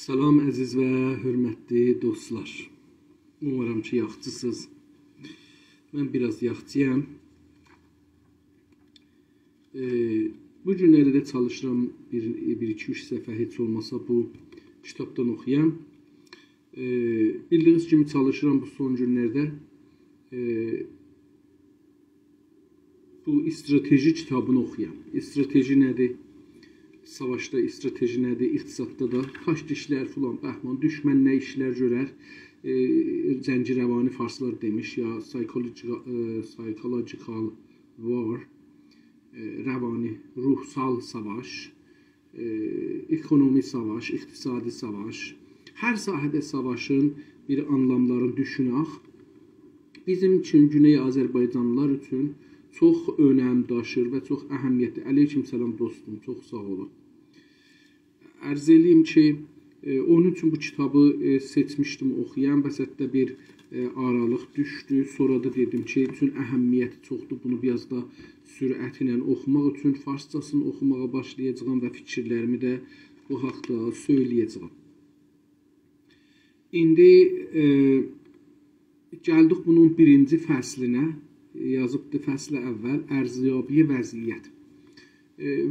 Salam əziz və hörmətli dostlar. Umarım ki, yaxçısınız. Mən biraz yaxçıyam. Bu günləri də çalışıram bir iki üç səfə heç olmasa bu kitabdan oxuyam. Bildiyiniz kimi çalışıram bu son günlərdə. Bu strateji kitabını oxuyam. Strateji nədir? Savaşda strateji nədir? İqtisadda da taşd işlər filan, bəhman, düşmən nə işlər görər? Zəncirəvani farslar demiş ya, psychological war, rəvani, ruhsal savaş, ekonomi savaş, iqtisadi savaş. Hər sahədə savaşın bir anlamlarını düşünək. Bizim üçün, Güney Azərbaycanlılar üçün çox önəm daşır və çox əhəmiyyətli. Aleyküm salam dostum, çox sağ olun. Ərz eləyim ki, onun üçün bu kitabı seçmişdim oxuyan. Vəsətdə bir aralıq düşdü. Sonra da dedim ki, üçün əhəmiyyəti çoxdur. Bunu biraz da sürət ilə oxumaq üçün farsçasını oxumağa başlayacağam və fikirlərimi də bu haqda söyləyəcəyim. İndi gəldik bunun birinci fəslinə. Yazıbdır fəslə əvvəl ərziyabiyə vəziyyət.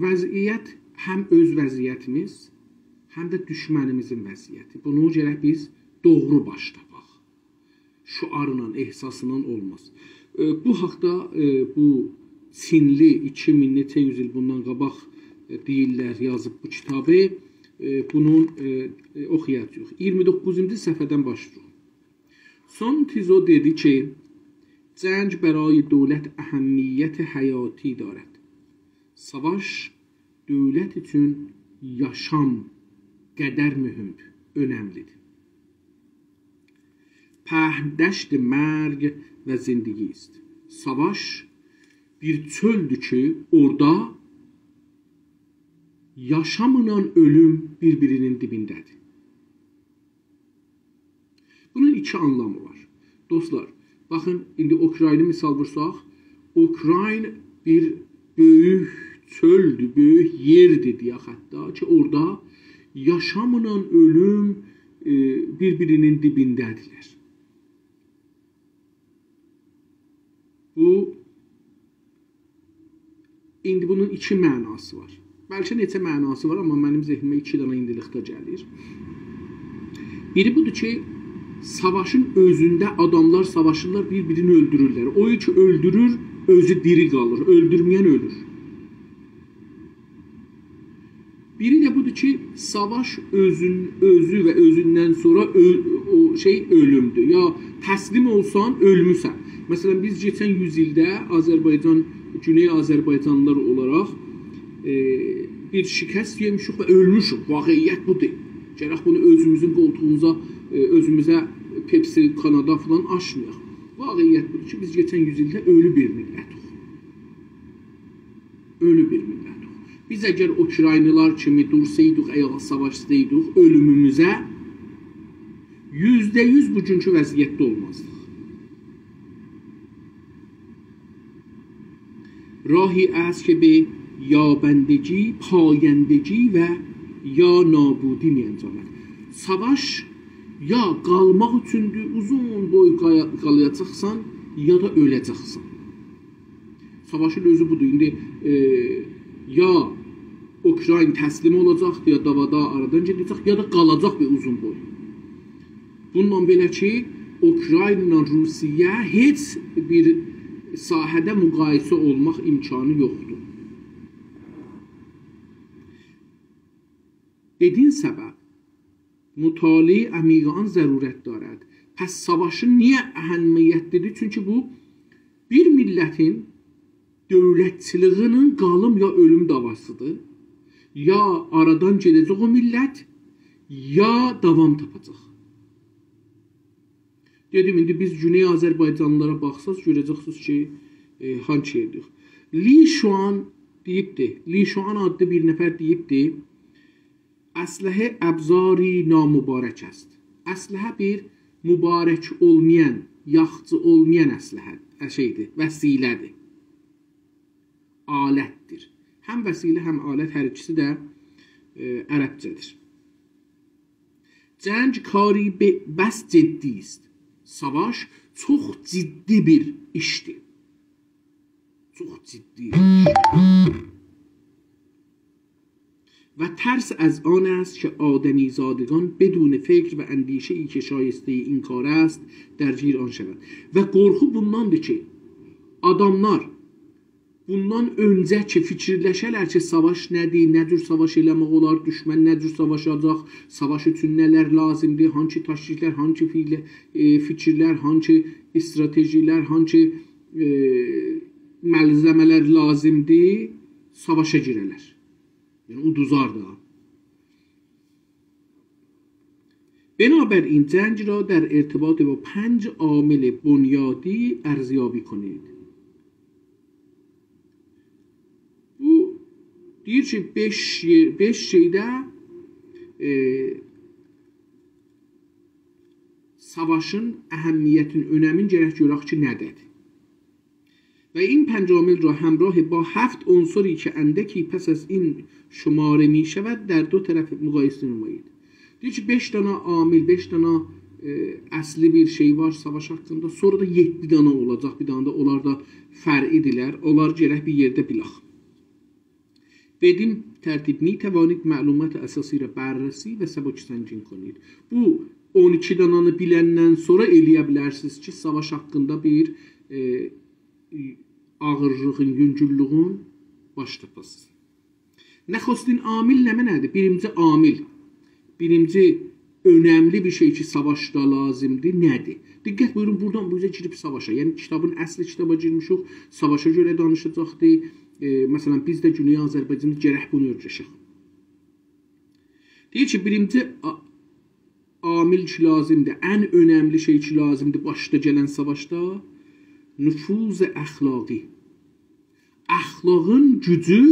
Vəziyyət həm öz vəziyyətimiz, həm də düşmənimizin vəziyyəti. Bunu gərək biz doğru başlayaq. Şüarla, ehsasla olmaz. Bu haqda bu Çinli 2000 neçə yüz il bundan qabaq deyirlər, yazıb bu kitabı. Bunun oxuyacaq. 29-cu səhifədən başlayaq. Son Tizo dedi ki, جنگ برای دولت اهمیت حیاتی دارد. Savaş dövlət üçün yaşam qədər mühümdür, önəmlidir. پهندشت مرگ و زندگی است. Savaş bir çöldür ki, orada yaşamla ölüm bir-birinin dibindədir. Bunun iki anlamı var. Dostlar, baxın, indi Ukrayna misal vursaq, Ukrayna bir böyük çöldür, böyük yerdir deyək hətta ki, orada yaşamla ölüm bir-birinin dibindədirlər. İndi bunun iki mənası var. Bəlkə neçə mənası var, amma mənim zehnimə iki dənə indilikdə gəlir. Biri budur ki, savaşın özündə adamlar savaşırlar, bir-birini öldürürlər. O ki öldürür, özü diri qalır. Öldürməyən ölür. Biri də budur ki, savaş özü və özündən sonra ölümdür. Ya təslim olsan, ölmüsən. Məsələn, biz keçən 100 ildə Azərbaycan, Güney Azərbaycanlılar olaraq bir şikəst yemişik və ölmüşük. Vaqiyyət budur. Gərək bunu özümüzün qoltuğumuza, özümüzə Pepsi, Kanada falan aşmayaq. Vaqiyyət budur ki, biz geçən 100 ildə ölü bir millətik. Ölü bir millətik. Biz əgər Ukraynalılar kimi dursaydıq, əyağa savaşsaydıq, ölümümüzə %100 bugünkü vəziyyətdə olmazdıq. راهی است که به یابندگی، پایندگی و یا nabudi می‌انجامد. Savaş ya qalmaq üçündür, uzun boy qalayacaqsan, ya da öləcəksən. Savaşın özü budur. İndi ya Ukrayna təslim olacaq, ya davada aradan gedəcək, ya da qalacaq bir uzun boy. Bununla belə ki, Ukrayna ilə Rusiya heç bir sahədə müqayisə olmaq imkanı yoxdur. بدین سبب مطالعه عمیقان ضرورت دارد. Pəs savaşın niyə əhəmiyyətlidir? Çünki bu bir millətin dövlətçiliyinin qalım ya ölüm davasıdır. Ya aradan gedəcək o millət, ya davam tapacaq. Dedim, indi biz Güney Azərbaycanlılara baxsaz, görəcəksiniz ki, hangi yerdir. Li Şuan deyibdir, Li Şuan adlı bir nəfər deyibdir, Əsləhə əbzari namübarək است. Əsləhə bir mübarək olmayan, yaxçı olmayan şeydir, vəsilədir. Alətdir. Həm vəsilə, həm alət hər ikisi də ərəbcədir. Cəng kari bəs ciddi ist. Savaş çox ciddi bir işdir. Çox ciddi bir işdir. و ترس از آن است که آدمی زادگان بدون فکر و اندیشه ای که شایسته این کار است درگیر آن şevad. Və qorxu bundandır ki, adamlar bundan öncəki fikirləşələr ki, savaş nədir, nə cür savaş eləmək olar, düşmən nə cür savaşacaq, savaş üçün nələr lazımdır, hangi təşkillər, hangi fikirlər, hangi stratejilər, hangi məlzəmələr lazımdır, savaşa girələr. Yani uduzar da. بنابراین جنگ را در ارتباط با 5 عامل بنیادی ارزیابی کنید. Bu deyir ki 5 şeydə savaşın əhəmiyyətin, önəmin gərək görək ki, nədədir. و این 5 عامل را همراه با 7 عنصری که اندکی پس از این شماره می شود در دو طرف مقایسه نمایید. Deyir ki 5 dana amil, 5 dana əsli bir şey var savaş haqqında. Sonra da 7 dana olacaq. Bir dana da onlar da fərqlidirlər. Onlar gərək bir yerdə bilək. بدین ترتیب می توانید معلومات اساسی را بررسی و سبک سنجین کنید. Bu 12 dananı biləndən sonra eləyə bilərsiniz ki, savaş haqqında bir ağırlığın, yüngüllüğün baş tapasınız. Nəxostin amil nədir? Birinci amil, birinci önəmli bir şey ki, savaşda lazımdır, nədir? Diqqət buyurun, buradan bu yüzə girib savaşa. Yəni, kitabın əsli kitaba girmişik, savaşa görə danışacaqdır. Məsələn, biz də Güney Azərbaycanda gərək bunu öyrəşək. Deyir ki, birinci amil ki, lazımdır, ən önəmli şey ki, lazımdır başda gələn savaşda nüfuz əxlaqi. Əxlaqın gücü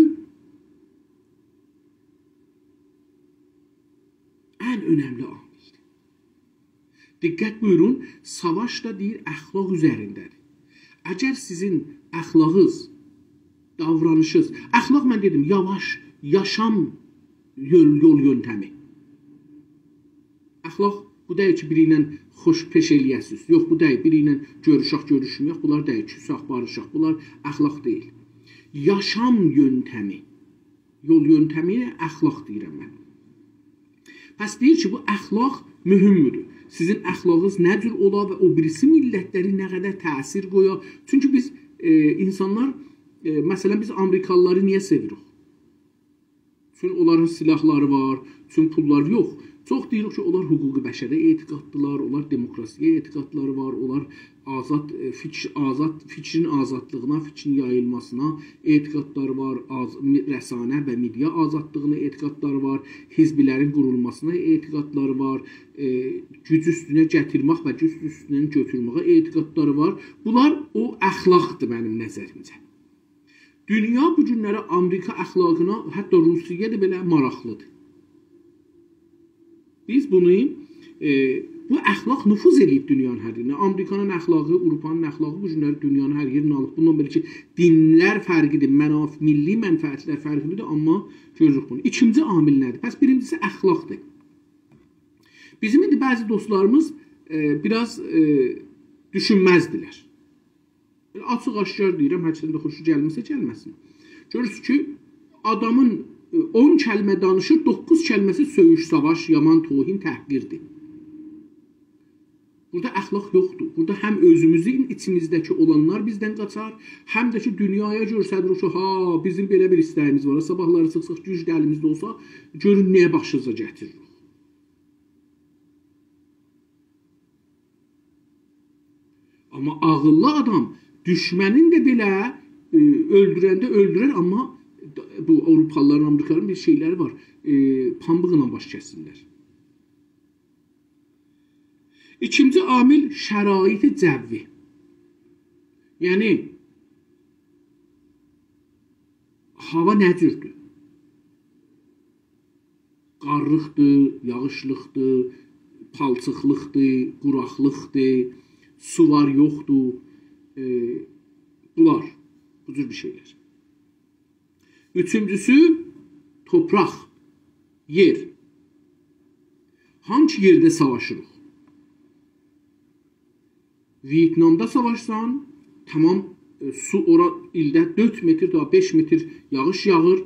ən önəmli amildir. Diqqət buyurun, savaş da deyir, əxlaq üzərindədir. Əgər sizin əxlaqınız, davranışınız, əxlaq mən dedim, yavaş, yaşam yol yöntəmi. Əxlaq bu deyil ki, biri ilə xoş peş eləyəsiniz. Yox, bu deyil, biri ilə görüşək, görüşməyək, bunlar deyil, küsək, barışaq, bunlar əxlaq deyil. Yaşam yöntəmi, yol yöntəmi əxlaq deyirəm mən. Pəs deyir ki, bu əxlaq mühümmüdür. Sizin əxlaqınız nə cür ola və o birisi millətləri nə qədər təsir qoya. Çünki biz insanlar, məsələn, biz Amerikalıları niyə sevirik? Çünki onların silahları var, çünki pulları yox. Çox deyirik ki, onlar hüquqi bəşərə etiqaddılar, onlar demokrasiyə etiqadları var, onlar fikrin azadlığına, fikrin yayılmasına etiqadları var, rəsanə və media azadlığına etiqadları var, hizbilərin qurulmasına etiqadları var, güc üstünə gətirmək və güc üstünə götürməyə etiqadları var. Bunlar o əxlaqdır mənim nəzərimcə. Dünya bu günlərə Amerika əxlaqına, hətta Rusiya da belə maraqlıdır. Biz bunu, bu əxlaq nüfuz edib dünyanın hər yerinə. Amerikanın əxlaqı, Avropanın əxlaqı bu günləri dünyanın hər yerinə alıb. Bundan belə ki, dinlər fərqidir, milli mənfəətlər fərqlidir, amma görürük bunu. İkinci amil nədir? Pəs birincisi əxlaqdır. Bizim indi bəzi dostlarımız biraz düşünməzdilər. Açıq aşkar deyirəm, hərçəndə xoşu gəlməsə gəlməsin. Görürsünüz ki, adamın 10 kəlmə danışır, 9 kəlməsi söyüş, savaş, yaman, tohin, təhqirdir. Burada əxlaq yoxdur. Burada həm özümüzün içimizdəki olanlar bizdən qaçar, həm də ki, dünyaya görsədir ki, bizim belə bir istəyimiz var. Sabahları çıxsaq, güc əlimizdə olsa, görün nəyə başınıza gətiririk. Amma ağıllı adam düşmənin də belə öldürəndə öldürər, amma bu Avrupalıların, Amerikalıların bir şeyləri var. Pambıqla baş kəsirlər. İkinci amil şərait-i cəvvi. Yəni, hava nə cürdür? Qarlıqdır, yağışlıqdır, palçıqlıqdır, quraqlıqdır, su var, yoxdur. Bunlar, bu cür bir şeylər. Üçüncüsü, topraq, yer. hangi yerdə savaşırıq? Vietnamda savaşsan, tamam su ora ildə 4 metr daha 5 metr yağış yağır.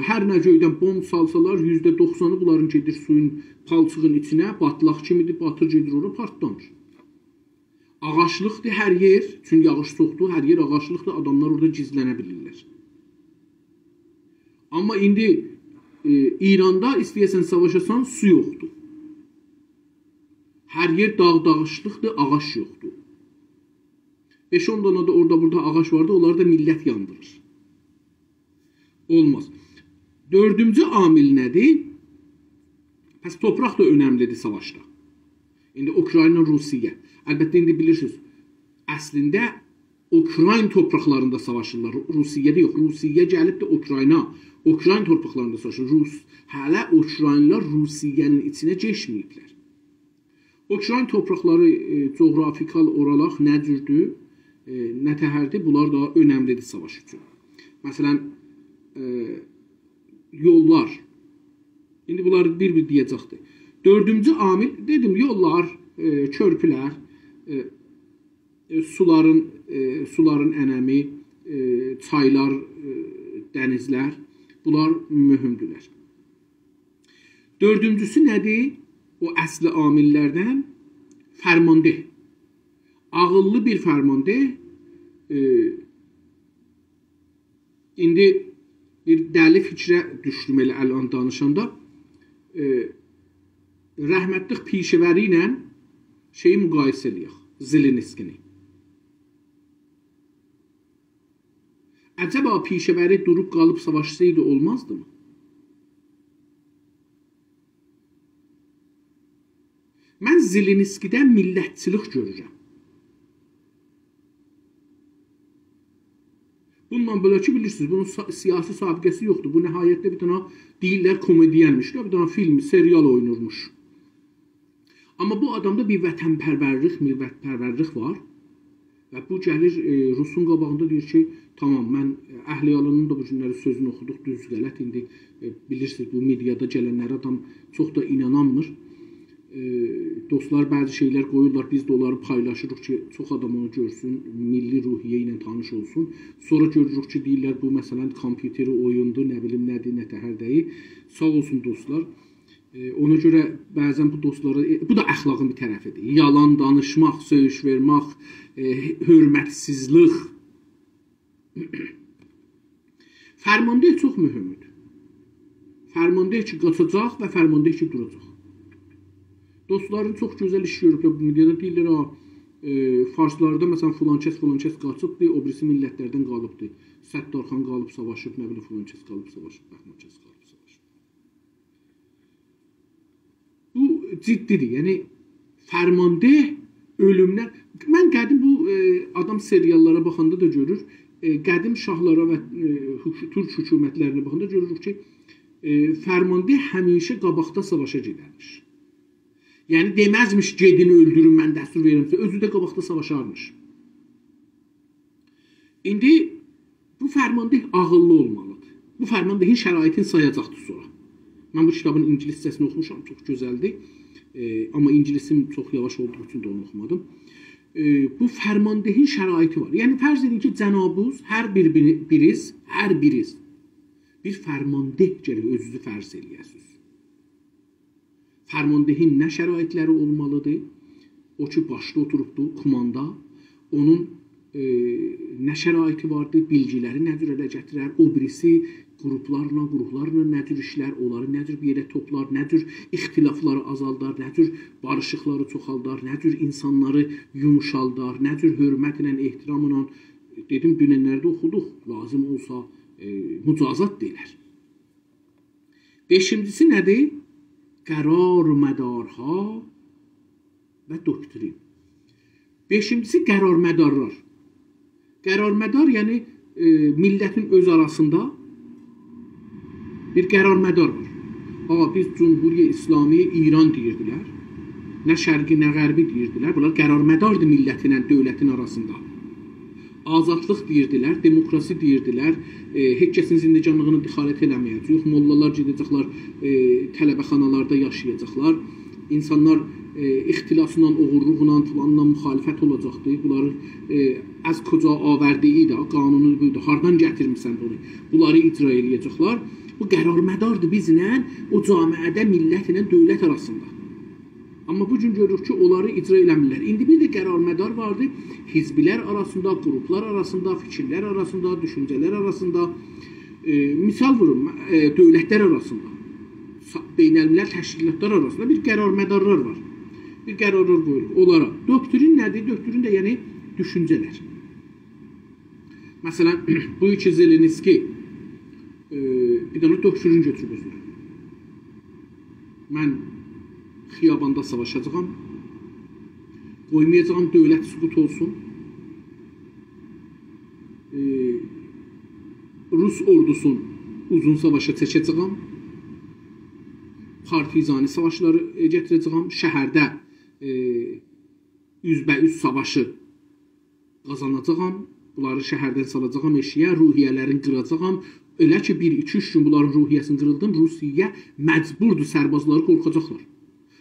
Hər nə göydən bomb salsalar %90'ı bunların gedir suyun palçığın içinə, batlaq kimidir, batır gedir ora partlanır. Ağaçlıqdır hər yer, çünki yağış çoxdur, hər yer ağaçlıqdır, adamlar orada gizlənə bilirlər. Amma indi İranda istəyəsən savaşasan su yoxdur. Hər yer dağ-dağışlıqdır, ağac yoxdur. 5-10 dana da orada burada ağac vardı, onları da millət yandırır. Olmaz. Dördüncü amil nədir? Pəs torpaq da önəmlidir savaşda. İndi Ukrayna, Rusiya. Əlbəttə indi bilirsiniz, əslində Ukrayna torpaqlarında savaşırlar. Rusiyada yox. Rusiya gəlib də Ukrayna torpaqlarında savaşır. Hələ Ukraynalar Rusiyanın içinə keçməyiblər. Ukrayna torpaqları coğrafikal oralaq nə cürdür, nə təhərdir? Bunlar da önəmlidir savaş üçün. Məsələn, yollar. İndi bunları bir-bir deyəcəkdir. Dördüncü amil, dedim, yollar, körpülər, suların ənəmi, çaylar, dənizlər, bunlar mühümdürlər. Dördüncüsü nədir? O əsli amillərdən fərmandeh. Ağıllı bir fərmandeh. İndi bir dəli fikrə düşdüm elə əlan danışanda. Rəhmətlik pişəvəri ilə şeyi müqayisə eləyək. Zelenskini. Əcəba pişəvəri durub qalıb savaşsaydı olmazdı mı? Mən Zelenskidən millətçilik görürəm. Bununla belə ki, bilirsiniz, bunun siyasi sabiqəsi yoxdur. Bu nəhayətdə bir dana deyirlər komediyənmiş, bir dana film, serial oynurmuş. Amma bu adamda bir vətənpərvərlik, millətpərvərlik var. Və bu gəlir Rusun qabağında deyir ki, tamam, mən Əhliyalının da bu günləri sözünü oxuduq, düz qələt. İndi bilirsiniz, bu mediada gələnlər adam çox da inananmır. Dostlar bəzi şeylər qoyurlar, biz də onları paylaşırıq ki, çox adam onu görsün, milli ruhiyyə ilə tanış olsun. Sonra görürük ki, deyirlər, bu məsələn kompüteri oyundur, nə bilim nədir, nə təhərdəyi. Sağ olsun dostlar. Ona görə bəzən bu dostları, bu da əxlaqın bir tərəfidir. Yalan danışmaq, söyüş vermək, hörmətsizlik. Fərmandeh çox mühümdür. Fərmandeh ki, qaçacaq və fərmandeh ki, duracaq. Dostların çox gözəl iş görüblər bu mediada, deyirlər, farslarda məsələn filan kəs qaçıbdır, o birisi millətlərdən qalıbdır. Səttarxan qalıb savaşıb, nə bilim filan kəs qalıb savaşıb, Bəhman kəs qalıb savaşıb. Bu ciddidir, yəni fərmandeh ölümlər. Mən qədim bu adam seriallara baxanda da görür, qədim şahlara və türk hökumətlərinə baxanda görürük ki, fərmandeh həmişə qabaqda savaşa gedərmiş. Yəni deməzmiş, gedini öldürün, mən dəstur verirəmsə, özü də qabaqda savaşarmış. İndi bu fərmandeh ağıllı olmalıdır. Bu fərmandehin şəraitin sayacaqdır sonra. Mən bu kitabın ingilis hissəsini oxumuşam, çox gözəldir. Amma ingilisim çox yavaş olduğu üçün də onu oxumadım. Bu fərmandehin şəraiti var. Yəni fərz edin ki, cənabuz, hər biriz bir fərmandeh gərək özünüzü fərz eləyəsiniz. Fərmandehin nə şəraitləri olmalıdır? O ki, başda oturubdur, kumanda. Onun nə şəraiti vardır? Bilgiləri nə cür ələ gətirər? O birisi qruplarla nə cür işlər? Onları nə cür bir yerə toplar? Nə cür ixtilafları azaldar? Nə cür barışıqları çoxaldar? Nə cür insanları yumuşaldar? Nə cür hörmətlə, ehtiramla? Dedim, dünənlərdə oxuduq. Lazım olsa mücazat deyilər. Beşincisi nədir? Qərar mədarha və doktrin. Beşincisi qərar mədarlar. Qərar mədar, yəni millətin öz arasında bir qərar mədar var. Biz Cumhuriyyə İslamiyə İran deyirdilər. Nə şərqi, nə qərbi deyirdilər. Bunlar qərar mədardır millətin, dövlətin arasında. azadlıq deyirdilər, demokrasi deyirdilər, heç kəsin zindecanlığını dixalət eləməyəcək, mollalar gedəcəklər, tələbəxanalarda yaşayacaqlar, insanlar ixtilasla, oğurluqla, falanla müxalifət olacaqdır. Bunları az koca avərdiyi də, qanunu buydu, hardan gətirmirsən bunu? Bunları icra eləyəcəklər. Bu qərarmədardır bizlə, o camiədə, millət ilə dövlət arasında. Amma bu gün görürük ki, onları icra eləmirlər. İndi bir də qərarmədar vardı, hizblər arasında, qruplar arasında, fikirlər arasında, düşüncələr arasında, misal vurum, dövlətlər arasında, beynəlmiləl təşkilatlar arasında bir qərarmədarlar var. Bir qərarlar qoyulur onlara. Doktrin nədir? Doktrin də yəni düşüncələr. Məsələn, bu iki Zelenski bir dənə doktrin götürüb özünə. Mən xiyabanda savaşacağam, qoymayacağam dövlət süqut olsun, Rus ordusun uzun savaşa çəkəcəyəm, partizani savaşları gətirəcəyəm, şəhərdə üzbəüz savaşı qazanacağam, bunları şəhərdən salacağam eşiyə, ruhiyyələrini qıracağam. Elə ki, 1-2-3 gün bunların ruhiyyəsini qırıldım, Rusiya məcburdur, sərbazları qorxacaqlar.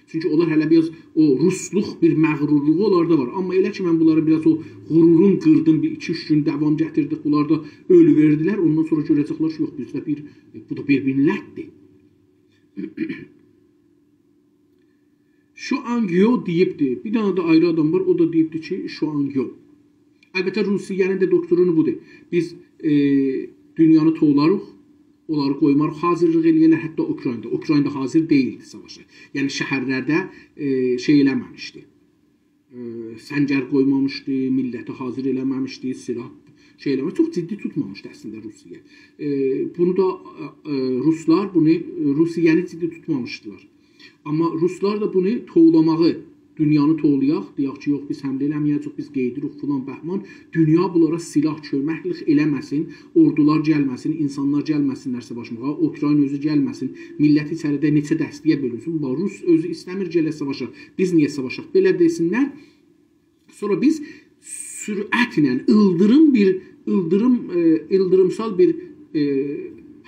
Çünki onlar hələ biraz o rusluq bir məğrurluğu onlarda var. Amma elə ki, mən bunları biraz o qururun qırdım, 2-3 gün davam gətirdik, bunlar da ölü verdilər. Ondan sonra görəcəklər ki, yox, bizdə bu da bir millətdir. Şu an yo deyibdir. Bir dənə də ayrı adam var, o da deyibdir ki, şu an yo. Əlbəttə, Rusiyanın da doktorunu budur. Biz dünyanı toğlarıq, onları qoymarıq, hazırlıq eləyərlər, hətta Ukraynada. Ukraynada hazır deyildi savaşa. Yəni, şəhərlərdə şey eləməmişdi. Səncər qoymamışdı, milləti hazır eləməmişdi, silah şey eləməmişdi. Çox ciddi tutmamışdı əslində Rusiya. Bunu da Ruslar, Rusiyanı ciddi tutmamışdılar. Amma Ruslar da bunu toğlamağı, dünyanı toğlayaq, deyək ki, yox, biz həmlə eləməyəcək, biz qeydirik, filan, bəhman. Dünya bunlara silah, köməklik eləməsin, ordular gəlməsin, insanlar gəlməsinlər savaşmağa, Ukrayna özü gəlməsin, millət içəridə neçə dəstəyə bölünsün. Rus özü istəmir gələ savaşaq, biz niyə savaşaq? Belə desinlər. Sonra biz sürətlə, ildırımsal bir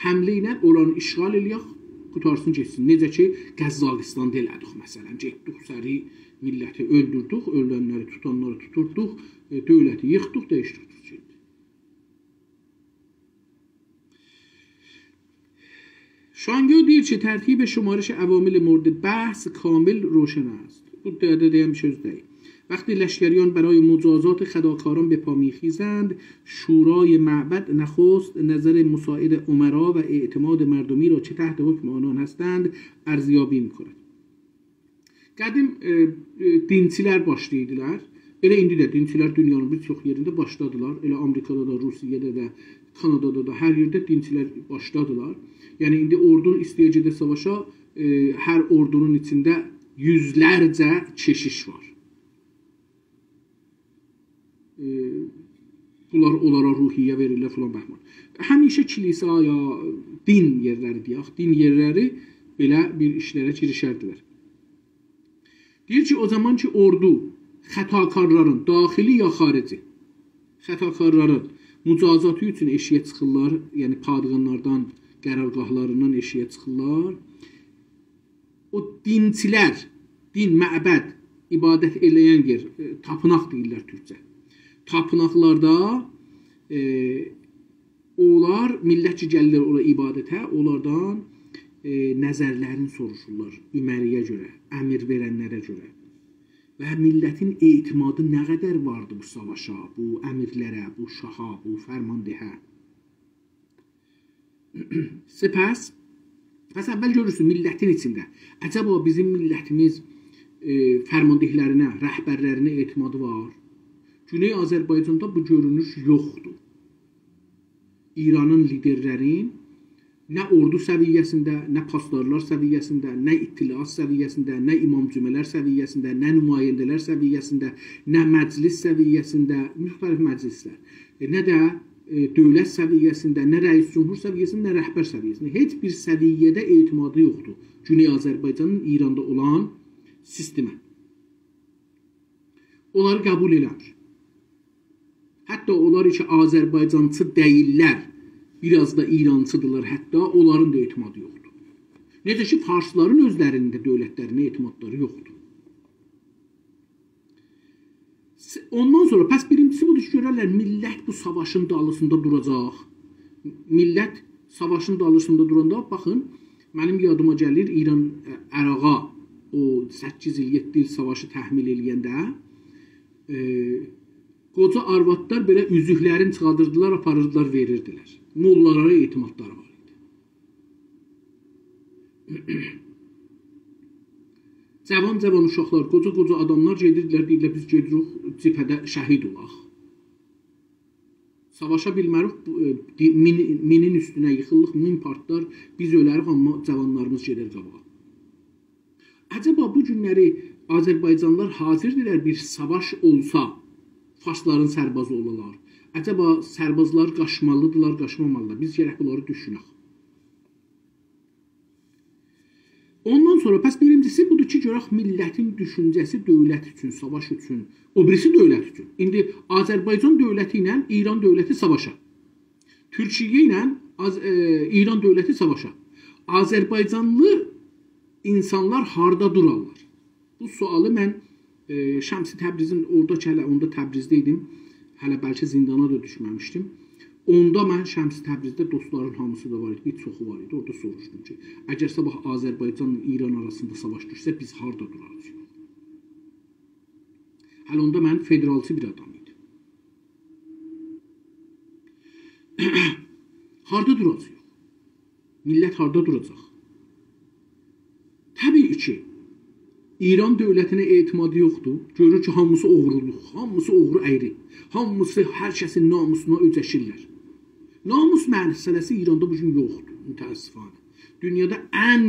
həmlə ilə olanı işğal eləyək, qutarsın geçsin. Necə ki, Qəzzaqistanda elədik, məsələn, getdik, səri milləti öldürdük, ölənləri, tutanları tuturduq, dövləti yıxdıq, dəyişdirdik. شانگو دیر که ترتیب شمارش عوامل مورد بحث کامل روشن است. Bu دیگه söz değil. وقتی لشکریان برای مجازات خداکاران به پا میخیزند، شورای معبد نخست نظر مساعد امرا و اعتماد مردمی را چه تحت حکم آنان هستند ارزیابی میکند. Qədim dinçilər başlayırdılar. Elə indi də dinçilər dünyanın bir çox yerində başladılar. Elə Amerikada da, Rusiyada da, Kanadada da, hər yerdə dinçilər başladılar. Yəni indi ordu istəyəcəkdə savaşa, hər ordunun içində yüzlərcə keşiş var. Bunlar onlara ruhiyyə verirlər filan bəhman. Həmişə kilisa ya din yerləri deyək, din yerləri belə bir işlərə girişərdilər. Deyir ki, o zaman ki ordu xətakarların, daxili ya xarici, xətakarların mücazatı üçün eşiyə çıxırlar, yəni padğanlardan, qərargahlarından eşiyə çıxırlar. O dinçilər, din, məbəd, ibadət eləyən yer, tapınaq deyirlər türkcə. Tapınaqlarda onlar, millət ki gəlirlər ora ibadətə, onlardan nəzərlərini soruşurlar üməriyə görə, əmir verənlərə görə. Və millətin etimadı nə qədər vardı bu savaşa, bu əmirlərə, bu şaha, bu fərmandehə. Pəs əvvəl görürsün millətin içində. Əcəba bizim millətimiz fərmandehlərinə, rəhbərlərinə etimadı var. Güney Azərbaycanda bu görünüş yoxdur. İranın liderlərin nə ordu səviyyəsində, nə pasdarlar səviyyəsində, nə ittilas səviyyəsində, nə imam cümələr səviyyəsində, nə nümayəndələr səviyyəsində, nə məclis səviyyəsində, müxtəlif məclislər, nə də dövlət səviyyəsində, nə rəis cümhur səviyyəsində, nə rəhbər səviyyəsində. Heç bir səviyyədə etimadı yoxdur Güney Azərbaycanın İranda olan sistemə. Onları qəbul eləmir. Hətta Hətta onlar ki, Azərbaycançı deyirlər, biraz da İrancıdırlar, hətta onların da etimadı yoxdur. Necə ki, farsların özlərinin də dövlətlərinə etimadları yoxdur. Ondan sonra, pəs birincisi budur ki, görərlər, millət bu savaşın dalısında duracaq. Millət savaşın dalısında duranda, baxın, mənim yadıma gəlir, İran Əraqa o 8 il, 7 il savaşı təhmil eləyəndə qoca arvadlar belə üzüklərini çıxardırdılar, aparırdılar, verirdilər. Mollalara etimadları var idi. Cavan uşaqlar, qoca adamlar gedirdilər, deyirlər, biz gedirik cibhədə şəhid olaq. Savaşa bilmərik, minin üstünə yıxıllıq, min partlar, biz ölərik, amma cavanlarımız gedir qabağa. Əcəba bu günləri Azərbaycanlılar hazırdirlər bir savaş olsa, farsların sərbazı olalar. Əcəba sərbazlar qaçmalıdırlar, qaçmamalıdırlar. Biz gərək bunları düşünək. Ondan sonra, pəs birincisi budur ki, görək millətin düşüncəsi dövlət üçün, savaş üçün, o birisi dövlət üçün. İndi Azərbaycan dövləti ilə İran dövləti savaşa. Türkiyə ilə İran dövləti savaşa. Azərbaycanlı insanlar harda durarlar? Bu sualı mən Şəmsi Təbrizin, onda Təbrizdə idim, hələ bəlkə zindana da düşməmişdim. Onda mən Şəmsi Təbrizdə dostların hamısı da var idi, bir çoxu var idi. Orada soruşdum ki, əgər sabah Azərbaycanla İran arasında savaş düşsə, biz harda durarız? Hələ onda mən federalçı bir adam idim. Harda duracaq? Millət harda duracaq? Təbii ki, İran dövlətinə etimadı yoxdur. Görür ki, hamısı oğruluq, hamısı oğru əyri. Hamısı hər kəsin namusuna öcəşirlər. Namus məsələsi İranda bugün yoxdur, mütəəssifanə. Dünyada ən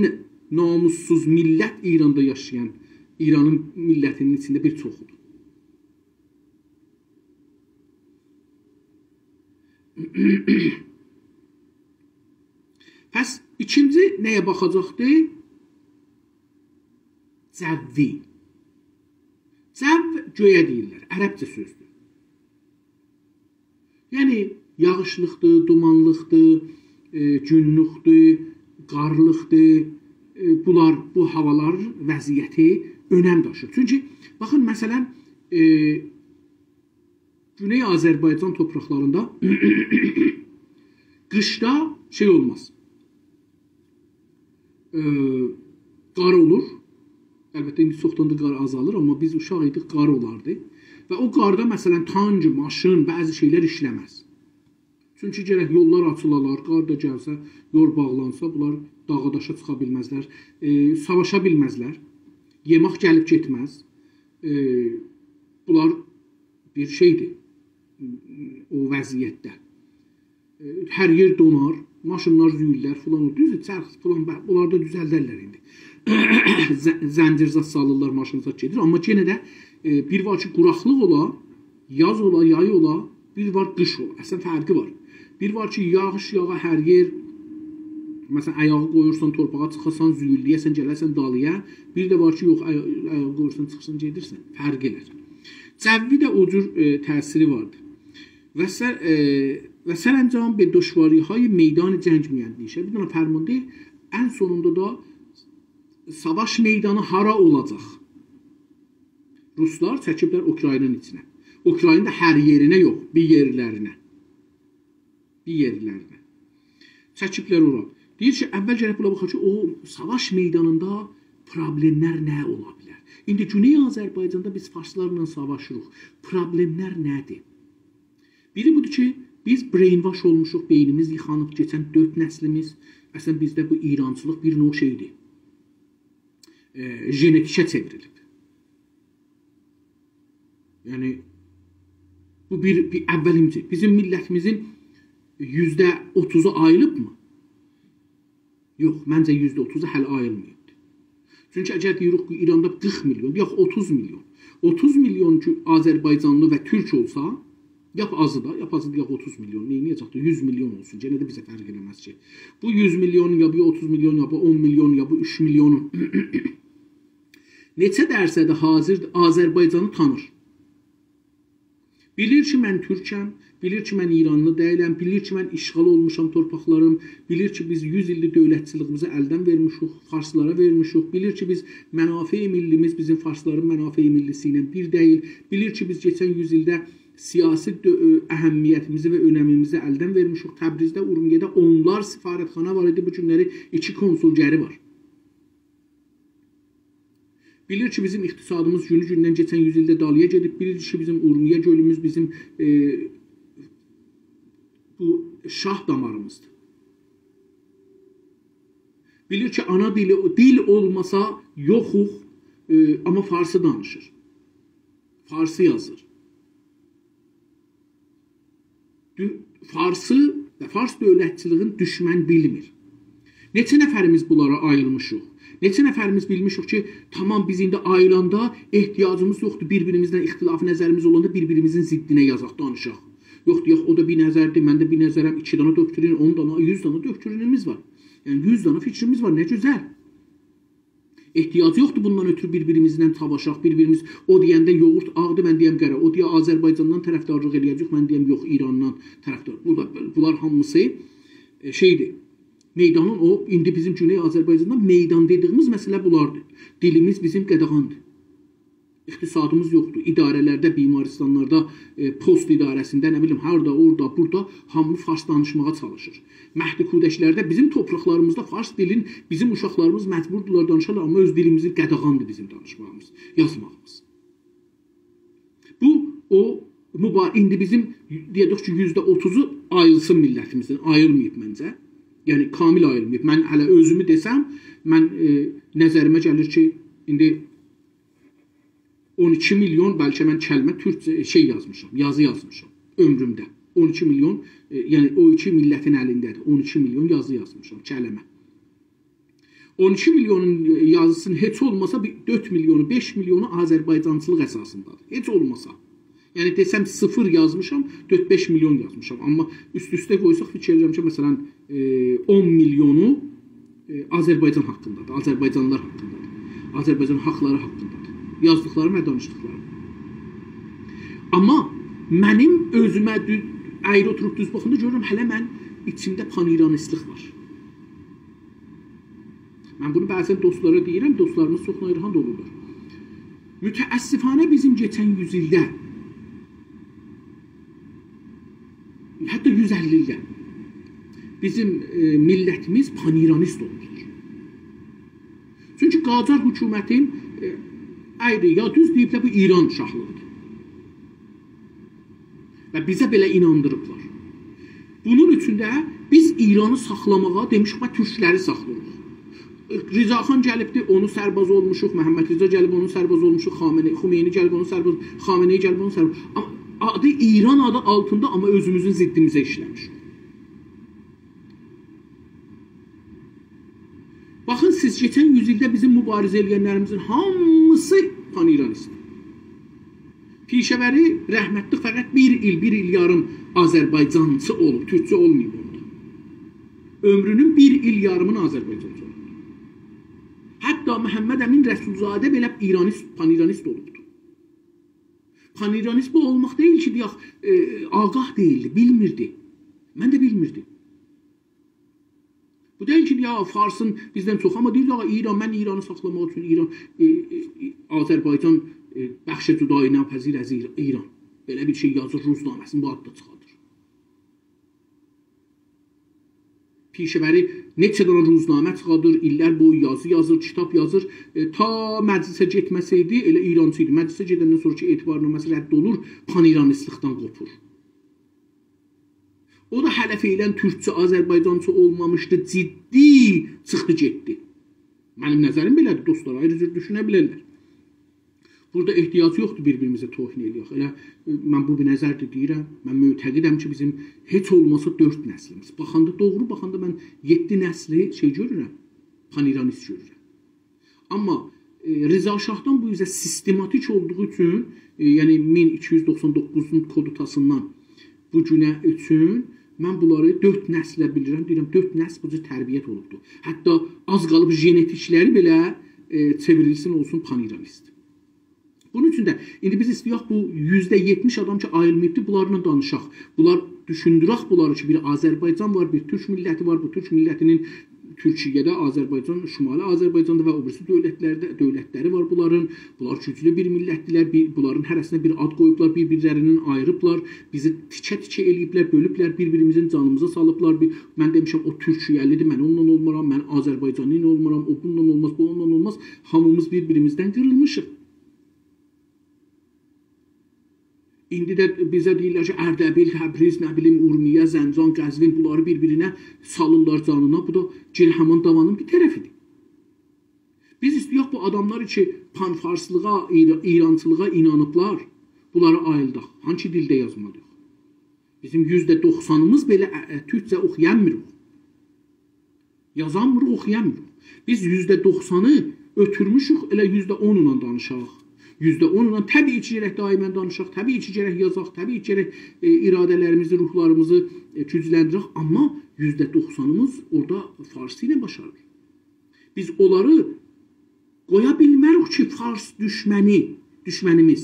namussuz millət İranda yaşayan, İranın millətinin içində bir çoxudur. Pəs, ikinci nəyə baxacaqdır? Cəvvi. Cəv göyə deyirlər, ərəbcə sözdür. Yəni, yağışlıqdır, dumanlıqdır, günlüqdür, qarlıqdır. Bunlar, bu havalar vəziyyəti önəm daşır. Çünki, baxın, məsələn, Güney Azərbaycan torpaqlarında qışda şey olmaz. Qar olur. Əlbəttə, indi çoxdan da qar azalır, amma biz uşaq idik, qar olardı. Və o qarda, məsələn, tank, maşın, bəzi şeylər işləməz. Çünki gərək yollar açılalar, qar da gəlsə, yol bağlansa, bunlar dağa daşa çıxa bilməzlər, savaşa bilməzlər, yemək gəlib getməz. Bunlar bir şeydir, o vəziyyətdə. Hər yer donar, maşınlar züyürlər, filan, düzdür, çərx, filan, bunlar da düzəldərlər indi. Zəncirzat salırlar, maşınzat gedir. Amma yenə də bir var ki, quraqlıq ola, yaz ola, yay ola, bir var qış ola. Əslən fərqi var. Bir var ki, yağış yağa hər yer, məsələn, ayağı qoyursan, torpağa çıxırsan, züyürləyəsən, gələrsən dalıya. Bir də var ki, yox, ayağı qoyursan, çıxırsan, gedirsən. Fərq elər. Cəvvi də o cür təsiri vardır. Və sərəncam be duşvarihay meydan cəng müəyyənliyişə. Bir dənə fərmanda ən sonunda da savaş meydanı hara olacaq? Ruslar çəkiblər Ukraynanın içinə. Ukraynada hər yerinə yox, bir yerlərinə. Bir yerlərinə. Çəkiblər ora. Deyir ki, əvvəl gəlib bula baxır ki, o savaş meydanında problemlər nə ola bilər? İndi Güney Azərbaycanda biz farslarla savaşırıq. Problemlər nədir? Biri budur ki, biz brainwash olmuşuq, beynimiz yıxanıb keçən 4 nəslimiz. Əslən bizdə bu İrancılıq bir növ şeydir. Genetikə çevrilib. Yəni, bu bir əvvəlimci. Bizim millətimizin %30'u ayılıbmı? Yox, məncə %30'u hələ ayılmayıbdır. Çünki əgər deyirik ki, İranda 40 milyon, yox 30 milyon. 30 milyon ki, Azərbaycanlı və Türk olsa, yap azı da, yap 30 milyon. Neyniyəcəkdir? 100 milyon olsun. Gene də bizə fərq eləməz ki. Bu 100 milyon, ya bu 30 milyon, ya bu 10 milyon, ya bu 3 milyonu. Neçə dərsədə hazır Azərbaycanı tanır. Bilir ki mən türkəm, bilir ki mən İranlı deyiləm, bilir ki mən işğal olmuşam torpaqlarım, bilir ki biz 100 illik dövlətçiliyimizi əldən vermişik, farslara vermişik, bilir ki biz mənafe-i millimiz bizim farsların mənafe-i millisi ilə bir deyil, bilir ki biz keçən 100 ildə siyasi əhəmiyyətimizi və önəmimizi əldən vermişik. Təbrizdə, Urmiyədə onlar sifarətxana var idi, bu günləri 2 konsulgəri var. Bilir ki bizim iqtisadımız günü-gündən keçən 100 ildə dalıya gedib. Bilir ki bizim Urmiyə gölümüz bizim bu şah damarımızdır. Bilir ki ana dil olmasa yoxuq, amma farsı danışır. Farsı yazır. Farsı və fars dövlətçiliğin düşmən bilmir. Neçə nəfərimiz bunlara ayrılmışıq? Neçə nəfərimiz bilmişik ki, tamam biz indi ayrılanda ehtiyacımız yoxdur, bir-birimizdən ixtilafı nəzərimiz olanda bir-birimizin ziddinə yazaq, danışaq. Yoxdur, yox, o da bir nəzərdir, mən də bir nəzərəm, 2 dana doktrin, 10 dana, 100 dana doktrinimiz var. Yəni 100 dana fikrimiz var, nə gözəl. Ehtiyacı yoxdur bundan ötürü bir-birimizdən savaşaq, bir-birimiz o deyəndə yoğurt ağdır, mən deyəm qara, o deyə Azərbaycandan tərəfdarlıq eləyəcək, mən deyəm yox, İrandan tərəfdarlıq. Bunlar hamısı şeydir. Meydanın o, indi bizim Güney Azərbaycanda meydan dediyimiz məsələ bulardır. Dilimiz bizim qədağandır. İqtisadımız yoxdur. İdarələrdə, bimaristanlarda, post idarəsində, nə bilim, harada, orada, burada hamı fars danışmağa çalışır. Məhdi Kudəşlərdə bizim torpaqlarımızda fars dilin bizim uşaqlarımız məcburdular danışarlar, amma öz dilimizi qədağandır bizim danışmağımız, yazmağımız. Bu, indi bizim, deyək ki, %30'u ayrılsın millətimizdən, ayrılmayıb məncə. Yəni, kamil ayrılmayıb. Mən hələ özümü desəm, mən nəzərimə gəlir ki, indi 12 milyon, bəlkə mən kəlmə türkcə yazmışam, yazı yazmışam ömrümdə. 12 milyon, yəni o iki millətin əlindədir. 12 milyon yazı yazmışam, kələmə. 12 milyonun yazısının heç olmasa 4 milyonu, 5 milyonu Azərbaycançılıq əsasındadır. Heç olmasa. Yəni desəm 0 yazmışam, 4-5 milyon yazmışam. Amma üst-üstə qoysaq fikirləyirəm ki, məsələn 10 milyonu Azərbaycan haqqındadır, Azərbaycanlılar haqqındadır, Azərbaycan haqları haqqındadır, yazdıqlarım və danışdıqlarım. Amma mənim özümə əyri oturub düz baxında görürəm, hələ mən içimdə pan-İranistlik var. Mən bunu bəzən dostlara deyirəm, dostlarımız çox narahat olurlar. Mütəəssifanə bizim keçən 100 ildə, hətta 150 ildə bizim millətimiz pan-İranist olmuşdur. Çünki Qacar hökumətin əyri ya düz deyiblə bu İran şahlığıdır. Və bizə belə inandırıblar. Bunun üçün də biz İranı saxlamağa demişik və türkləri saxlayırıq. Rıza xan gəlibdir, onu sərbaz olmuşuq, Məhəmməd Rıza gəlib, onun sərbaz olmuşuq, Xümeyni gəlib, onun sərbaz, Xameneyi gəlib, onun sərbaz. Adı İran adı altında, amma özümüzün ziddimizə işləmişik. Baxın, siz geçən 100 ildə bizim mübarizə eləyənlərimizin hamısı pan-İranist. Pişəvəri rəhmətli fəqət bir il yarım Azərbaycançı olub, türkçə olmayıb orada. Ömrünün bir il yarımını Azərbaycançı olub. Hətta Məhəmməd Əmin Rəsulzadə belə pan-İranist olubdur. Pan-İranist bu olmaq deyil ki, deyək, ağah deyildi, bilmirdi. Mən də bilmirdim. Bu deyil ki, ya farsın bizdən çox, amma deyil, İran, mən İranı saxlamaq üçün Azərbaycan bəxşə cüdai napəzir əz İran. Belə bir şey yazır, ruznaməsini bu adda çıxadır. Pişəvəri neçə dana ruznamə çıxadır, illər boyu yazı yazır, kitab yazır. Ta məclisə getməsəydi, elə İrancı idi. Məclisə gedəndən sonraki etibarnaməsi rədd olur, pan-İranistlikdən qopur. O da hələ feylən türkçə, Azərbaycançı olmamışdı, ciddi çıxdı getdi. Mənim nəzərim belədir, dostlar, ayrı cür düşünə bilərlər. Burada ehtiyac yoxdur bir-birimizə tohin eləyək. Elə mən bu bir nəzərdir deyirəm, mən mütəqidəm ki, bizim heç olmasa 4 nəslimiz. Baxanda, doğru baxanda mən 7 nəsli şey görürəm, pan-İranist görürəm. Amma Rıza Şahdan bu yüzden sistematik olduğu üçün, yəni 1299-un kodutasından bu günə üçün mən bunları 4 nəslə bilirəm, deyirəm 4 nəsl bu cür tərbiyyət olubdur. Hətta az qalıb genetikləri belə çevrilsin olsun pan-İranist. Bu Bunun üçün də indi biz istəyək bu %70 adam ki ayılmayıbdır, bunlarla danışaq. Bunlar düşündürək bunları ki, bir Azərbaycan var, bir Türk milləti var. Bu Türk millətinin Türkiyədə, Azərbaycan, Şimali Azərbaycanda və o birisi dövlətləri var bunların. Bunlar güclü bir millətdilər. Bunların hərəsinə bir ad qoyublar, bir-birlərindən ayırıblar. Bizi tikə-tikə eləyiblər, bölüblər, bir-birimizin canımıza salıblar. Mən demişəm, o Türkiyəlidir, mən onunla olmaram, mən Azərbaycanlı ilə olmaram, o bununla olmaz, bu onunla olmaz. Hamımız bir-birimizdən qırılmışıq. İndi də bizə deyirlər ki, Ərdəbil, Təbriz, nə bilim, Urmiyə, Zəncan, Qəzvin bunları bir-birinə salırlar canına. Bu da Cilhamın davanın bir tərəfidir. Biz istəyək bu adamlar ki, panfarslığa, İrançılığa inanıblar. Bunları ayıldaq. Hangi dildə yazmalıyıq? Bizim %90'ımız belə Türkçə oxuyamırıq. Yazamırıq, oxuyamırıq. Biz %90'ı ötürmüşük, elə %10 ilə danışaq. %10 ilə təbii ki, gərək daimən danışaq, təbii ki, gərək yazaq, təbii ki, gərək iradələrimizi, ruhlarımızı gücləndirək. Amma %90'ımız orada Farsi ilə başarır. Biz onları qoya bilmərik ki, Fars düşmənimiz.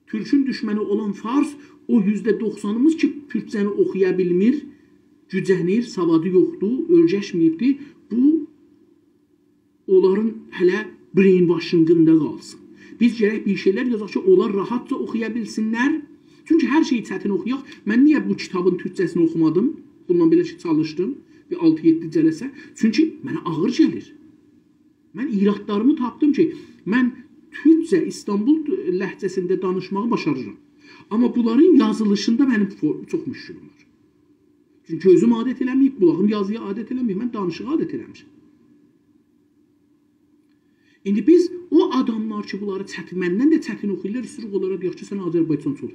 Türkün düşməni olan Fars, o %90'ımız ki, Türkçəni oxuya bilmir, gücənir, savadı yoxdur, örgəşməyibdir. Bu, onların hələ brainwashing'ında qalsın. Biz gərək bir şeylər yazaq ki, onlar rahatca oxuya bilsinlər. Çünki hər şeyi çətin oxuyaq. Mən niyə bu kitabın Türkçəsini oxumadım? Bundan belə ki, çalışdım. Bir 6-7 cələsə. Çünki mənə ağır gəlir. Mən iradlarımı tapdım ki, mən Türkçə, İstanbul ləhcəsində danışmağı başarıram. Amma bunların yazılışında mənim çox müşkülüm var. Çünki gözüm adət eləməyib, qulağım yazıya adət eləməyib, mən danışığa adət eləmişim. İndi biz o adamlar ki, bunları çətin, məndən də çətin oxuyurlar, istəyirik onlara deyək ki, sən Azərbaycan çox.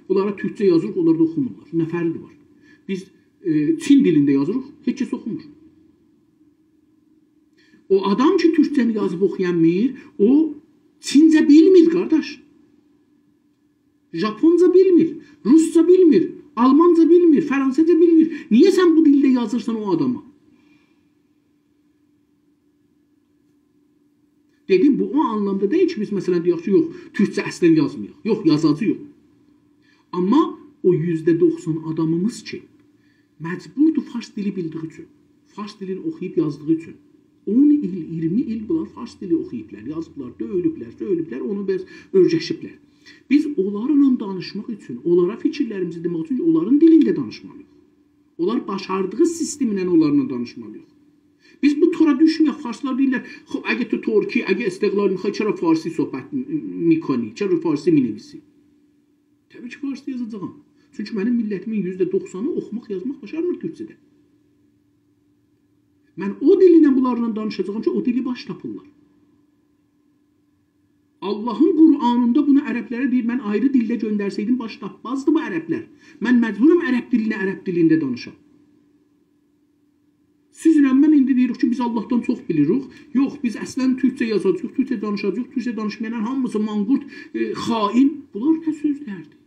Bunlara Türkçə yazırıq, onlar da oxumurlar. Nə fərqi var? Biz Çin dilində yazırıq, heç kəs oxumur. O adam ki, Türkçəni yazıb oxuyanmır, o Çincə bilmir, qardaş. Japonca bilmir, Rusca bilmir, Almanca bilmir, Fransızca bilmir. Niyə sən bu dildə yazırsan o adama? Dedim, bu o anlamda deyil ki, biz məsələn deyək ki, yox, Türkçə əslən yazmayaq. Yox, yazıcı yox. Amma o %90 adamımız ki, məcburdur Fars dili bildiği üçün, Fars dilini oxuyub yazdığı üçün, 10 il, 20 il bunlar Fars dili oxuyublar, yazıblar, döyülüblər, onu biz örgəşiblər. Biz onlarla danışmaq üçün, onlara fikirlərimizi demək üçün onların dilində danışmalıyıq. Onlar başardığı sistemlə onlarla danışmalıyıq. Biz bu tora düşməyək, Farslar deyirlər, xub, əgər tu Türkiye, əgər istiqlal mikhoi, çara Farsi söhbət mikoni, çara Farsi minivisi? Təbii ki, Farsi yazacağım. Çünki mənim millətimin %90'ı oxumaq, yazmaq başarmır Türkçədə. Mən o dilinə bunlarla danışacağım ki, o dili baş tapırlar. Allahın Qur'anında bunu ərəblərə deyir, mən ayrı dildə göndərsəydim baş tapmazdı bu ərəblər. Mən məcburum ərəb dilində danışam. Sizlə mən indi deyirik ki, biz Allahdan çox bilirik. Yox, biz əslən Türkçə yazacaq, Türkçə danışacaq, Türkçə danışmayanlar hamısı manqurt, xain. Bunlar nə sözlərdir?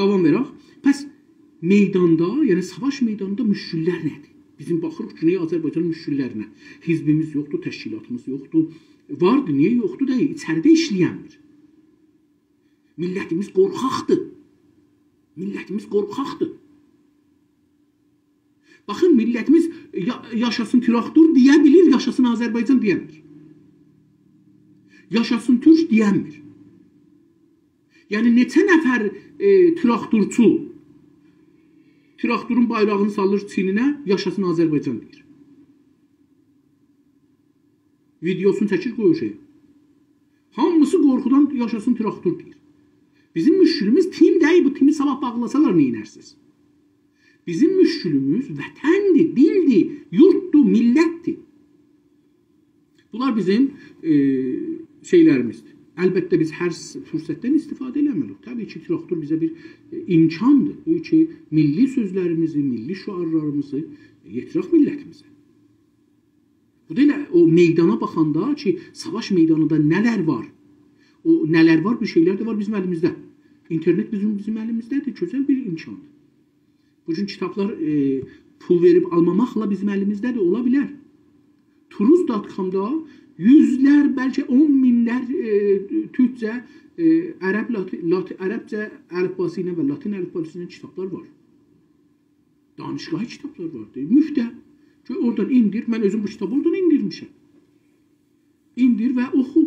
Davam verək. Pəs meydanda, yəni savaş meydanında müşküllər nədir? Bizim baxırıq Güney Azərbaycan müşküllərinə. Hizbimiz yoxdur, təşkilatımız yoxdur. Vardı, niyə yoxdur da, içəridə işləyənmir. Millətimiz qorxaqdır. Millətimiz qorxaqdır. Baxın, millətimiz yaşasın traktor deyə bilir, yaşasın Azərbaycan deyəmir. Yaşasın Türk deyəmir. Yəni, neçə nəfər traktorçu traktorun bayrağını salır Çininə, yaşasın Azərbaycan deyir. Videosunu çəkir, qoyur şeyə. Hamısı qorxudan yaşasın traktor deyir. Bizim müşkülümüz tim deyil, bu timi sabah bağlasalar neynərsiniz? Bizim müşkülümüz vətəndir, dildir, yurtdur, millətdir. Bunlar bizim şeylərimizdir. Əlbəttə biz hər fürsətdən istifadə eləmirik. Təbii ki, traktor bizə bir imkandır. Bu ki, milli sözlərimizi, milli şüarlarımızı yetirək millətimizə. Bu da elə o meydana baxanda ki, savaş meydanında nələr var? O nələr var, bir şeylər də var bizim əlimizdə. İnternet bizim əlimizdədir, gözəl bir imkandır. Bu cür kitablar pul verib almamaqla bizim əlimizdədir, ola bilər. Turuz.com-da yüzlər, bəlkə 10 minlər türkcə, ərəbcə əlifbası ilə və latin əlifbası ilə kitablar var. Danışqahı kitablar var. Müftə. Oradan indir. Mən özüm bu kitabı oradan indirmişəm. İndir və oxu.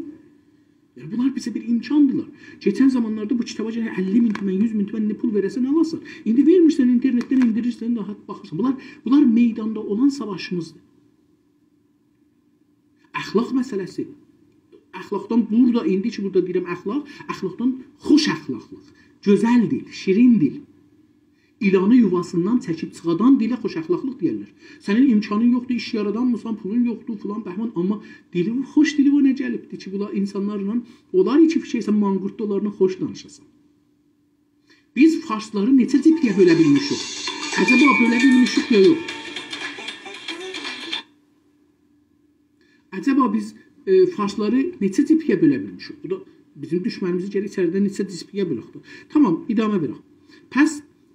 Yəni, bunlar bizə bir imkandılar. Geçən zamanlarda bu kitaba 50 min tümən, 100 min tümən nə pul verəsən alasan. İndi vermirsən, internetdən indirirsən, rahat baxırsan. Bunlar meydanda olan savaşımızdır. Əxlaq məsələsi. Əxlaqdan burada, indi ki burada deyirəm əxlaq, əxlaqdan xoş əxlaqlıq, gözəl dil, şirin dil. İlanı yuvasından çəkib çıxadan dilə xoş əxlaqlıq deyirlər. Sənin imkanın yoxdur, iş yaradanmısan, pulun yoxdur, filan bəhman, amma dili, xoş dili o nə gəlibdir ki, bunlar insanlarla, onlar iki fikirsən, manqurtda onlarla xoş danışasan. Biz farsları neçə cipyə bölə bilmişik? Əcəba bölə bilmişik ya yox? Əcəba biz farsları neçə cipyə bölə bilmişik? Bu da bizim düşmənimizi gəlir içəridə neçə cipyə böləkdir. Tamam, idamə verək.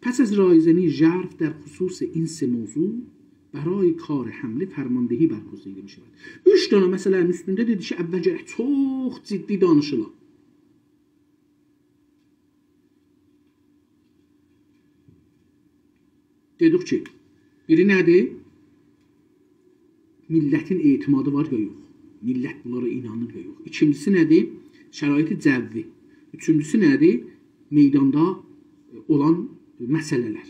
پس از رایزنی ژرف در خصوص این سه موضوع برای کار حمله فرماندهی برگزیده می شود. 3 dənə məsələnin üstündə dedi ki, əvvəlcə çox ciddi danışıla. Dedik ki, biri nədir? Millətin etimadı var ya yox. Millət bunlara inanır ya yox. İkincisi nədir? Şəraiti cəvvi. Üçüncüsü nədir? Meydanda olan məsələlər.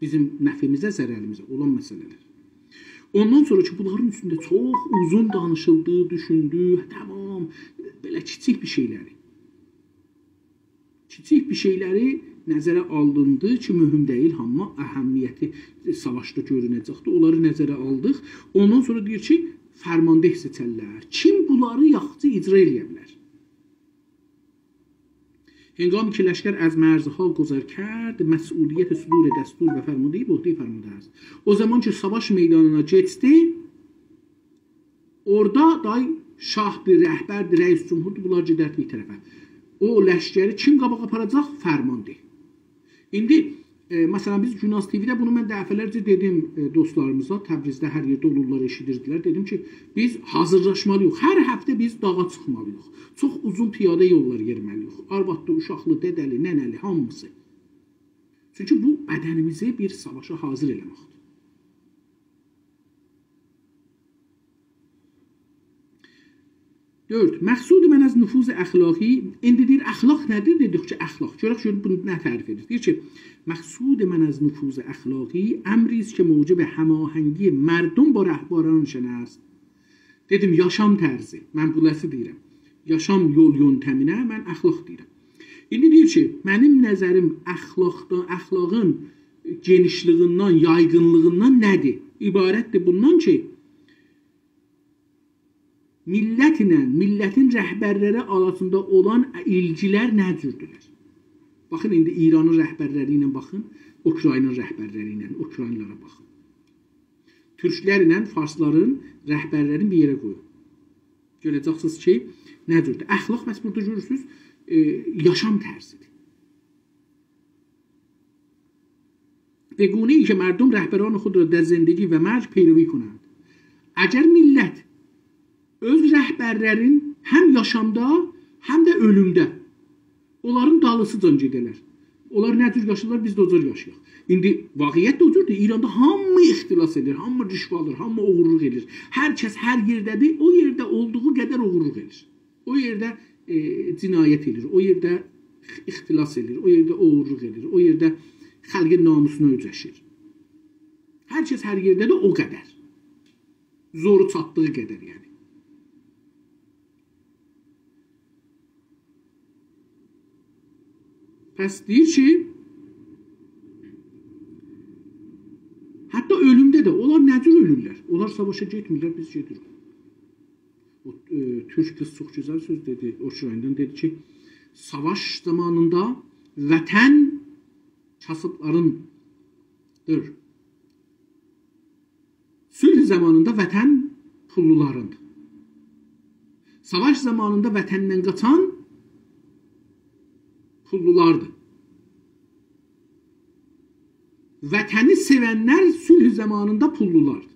Bizim nəfimizə, zərərimizə olan məsələlər. Ondan sonra ki, bunların üstündə çox uzun danışıldı, düşündü, tamam, belə kiçik bir şeyləri. Kiçik bir şeyləri nəzərə alındı ki, mühüm deyil, amma əhəmiyyəti savaşda görünəcəkdir. Onları nəzərə aldıq. Ondan sonra deyir ki, fərmandeh seçərlər. Kim bunları yaxşı icra edə bilər? هنگامی که لشکر از مرزها گذر کرد مسئولیت صدور دستور و فرماندهی به عهده فرمانده است. O zaman ki savaş meydanına keçdi, orada day şahdır, rəhbərdir, rəis cumhurdur, bunlar gedərdi bir tərəfə. O ləşkəri kim qabağa aparacaq? Fərmandeh. İndi məsələn biz Günas TV-də bunu mən dəfələrcə dedim dostlarımıza, Təbrizdə hər yerdə olurlar, eşidirdilər. Dedim ki, biz hazırlaşmalıyıq. Hər həftə biz dağa çıxmalıyıq. Çox uzun piyada yollar yerməliyik. Arvadlı, uşaqlı, dədəli, nənəli, hamısı. Çünki bu bədənimizi bir savaşa hazır eləməkdir. Dörd, məqsud mən az nüfuz əxlaqi, indi deyir, əxlaq nədir? Dedik ki, əxlaq. Görək ki, bunu nə tərif edir? Deyir ki, məqsud mən az nüfuz əxlaqi əmriz ki, mucib həmahəngi mərdum ba rəhbaranşən است. Dedim, yaşam tərzi. Mən bu ləsi deyirəm. Yaşam yol yöntəminə mən əxlaq deyirəm. İndi deyir ki, mənim nəzərim əxlaqın genişliğindən, yaygınlığından nədir? İbarətdir bundan ki, millət ilə, millətin rəhbərləri arasında olan ilgilər nə cürdürlər? Baxın, indi İranın rəhbərləri ilə baxın, Ukraynın rəhbərləri ilə, Ukraynlara baxın. Türklər ilə farsların rəhbərlərini bir yerə qoyun. Görəcəksiniz ki, nə cürdür? Əxlaq, bəs burada görürsünüz, yaşam tərzidir. به گونه‌ای که مردم رهبران خود را در زندگی و مرگ پیروی کنند. Əgər millət öz rəhbərlərin həm yaşamda, həm də ölümdə onların dalısıcan gedələr. Onlar nə cür yaşayırlar, biz də o cür yaşayaq. İndi vaqiət də o cürdür. İranda hamı ixtilas edir, hamı rüşvə alır, hamı oğurluq edir. Hər kəs hər yerdədir, o yerdə olduğu qədər oğurluq edir. O yerdə cinayət edir, o yerdə ixtilas edir, o yerdə oğurluq edir, o yerdə xalqın namusunu öcəşir. Hər kəs hər yerdə də o qədər. Zoru çatdığı qədər yəni. Pəs deyir ki, hətta ölümdə də onlar nə cür ölürlər? Onlar savaşa getmirlər, biz gedirik. O Türk qız çox gözəl söz dedi, o şirayından dedi ki, savaş zamanında vətən kasıblarındır. Sülh zamanında vətən pullularındır. Savaş zamanında vətəndən qaçan pullulardır. Vətəni sevənlər sülh zamanında pullulardır.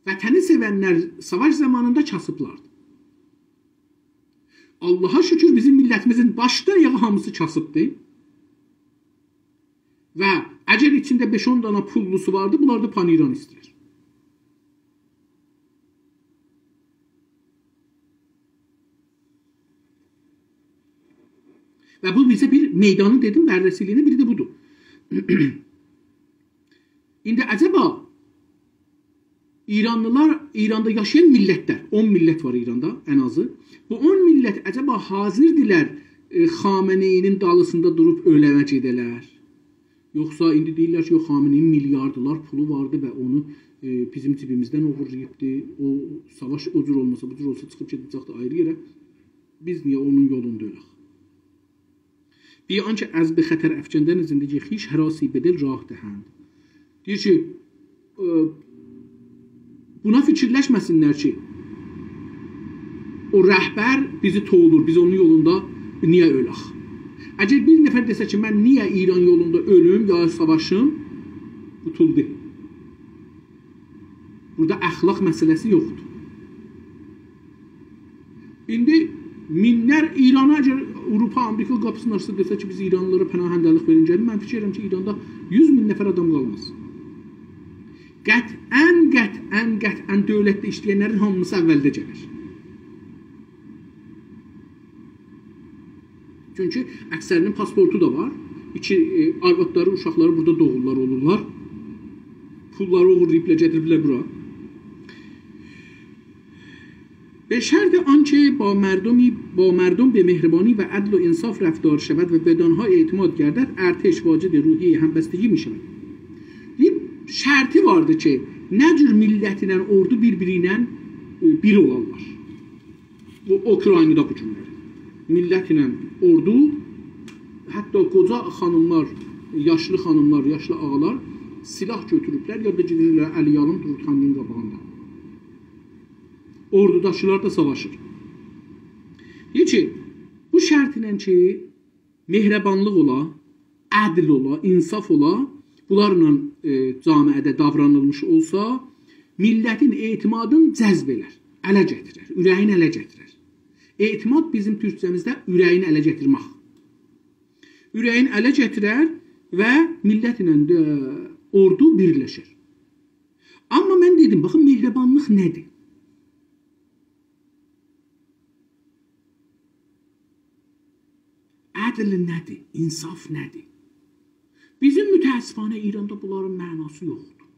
Vətəni sevənlər savaş zamanında kasıblardı. Allaha şükür bizim millətimizin başdan ayağa hamısı kasıbdır. Və əgər içində 5-10 dana pullusu vardı, bunlar da pan-İran istəyir. Və bu bizə bir meydanı dedim, bərrəsiliyini biri də budur. İndi acaba İranlılar, İranda yaşayan millətlər, 10 millət var İranda ən azı. Bu 10 millət acaba hazırdirlər Xameneyinin dalısında durub öləmək edələr? Yoxsa indi deyirlər ki, Xameneyin milyardılar pulu vardı və onu bizim cibimizdən oğurlayıbdı. O savaş o cür olmasa, bu cür olsa çıxıb gedəcəkdi ayrı yerə. Biz niyə onun yolunda ölək? بی آنچه از به خطر افکندن زندگی خویش هراسی به دل راه دهند. Deyir ki, buna fikirləşməsinlər ki, o rəhbər bizi toğulur, biz onun yolunda niyə ölək? Əgər bir nəfər desə ki, mən niyə İran yolunda ölüm ya savaşım, tutuldu. Burada əxlaq məsələsi yoxdur. İndi minlər İrana əgər Avropa, Amerika qapısının arasında desə ki, biz İranlılara pənahəndəlik verin gəlin, mən fikir edirəm ki, İranda 100 min nəfər adam qalmaz. Qətvən dövlətdə işləyənlərin hamısı əvvəldə gəlir. Çünki əksərinin pasportu da var. Arvadları, uşaqları burada doğullar olurlar. Pulları uğurlayıblər, gətiriblər bura. به شرط آنچه با مردم به مهربانی و عدل و انصاف رفتار شود و بدانها اعتماد گردد ارتش واجد روحیه همبستگی می شود. Bir şərti vardı ki, nə cür millətlə ordu bir-birinə bir olarlar. Bu Ukraynada bu cümləri. Millətlə ordu, hətta qoca xanımlar, yaşlı xanımlar, yaşlı ağalar silah götürüblər ya da gedirlər Əliyalın Durutxanlının qabağında. Ordudaşılar da savaşır. Deyir ki, bu şərt ilə ki, mehribanlıq ola, ədl ola, insaf ola, bunlarla camiədə davranılmış olsa, millətin etimadını cəzb elər, ələ gətirər, ürəyini ələ gətirər. Etimad bizim türkcəmizdə ürəyini ələ gətirmək. Ürəyini ələ gətirər və millətlə ordu birləşir. Amma mən dedim, baxın, mehribanlıq nədir? Ədl nədir? İnsaf nədir? Bizim mütəəssifanə İranda bunların mənası yoxdur.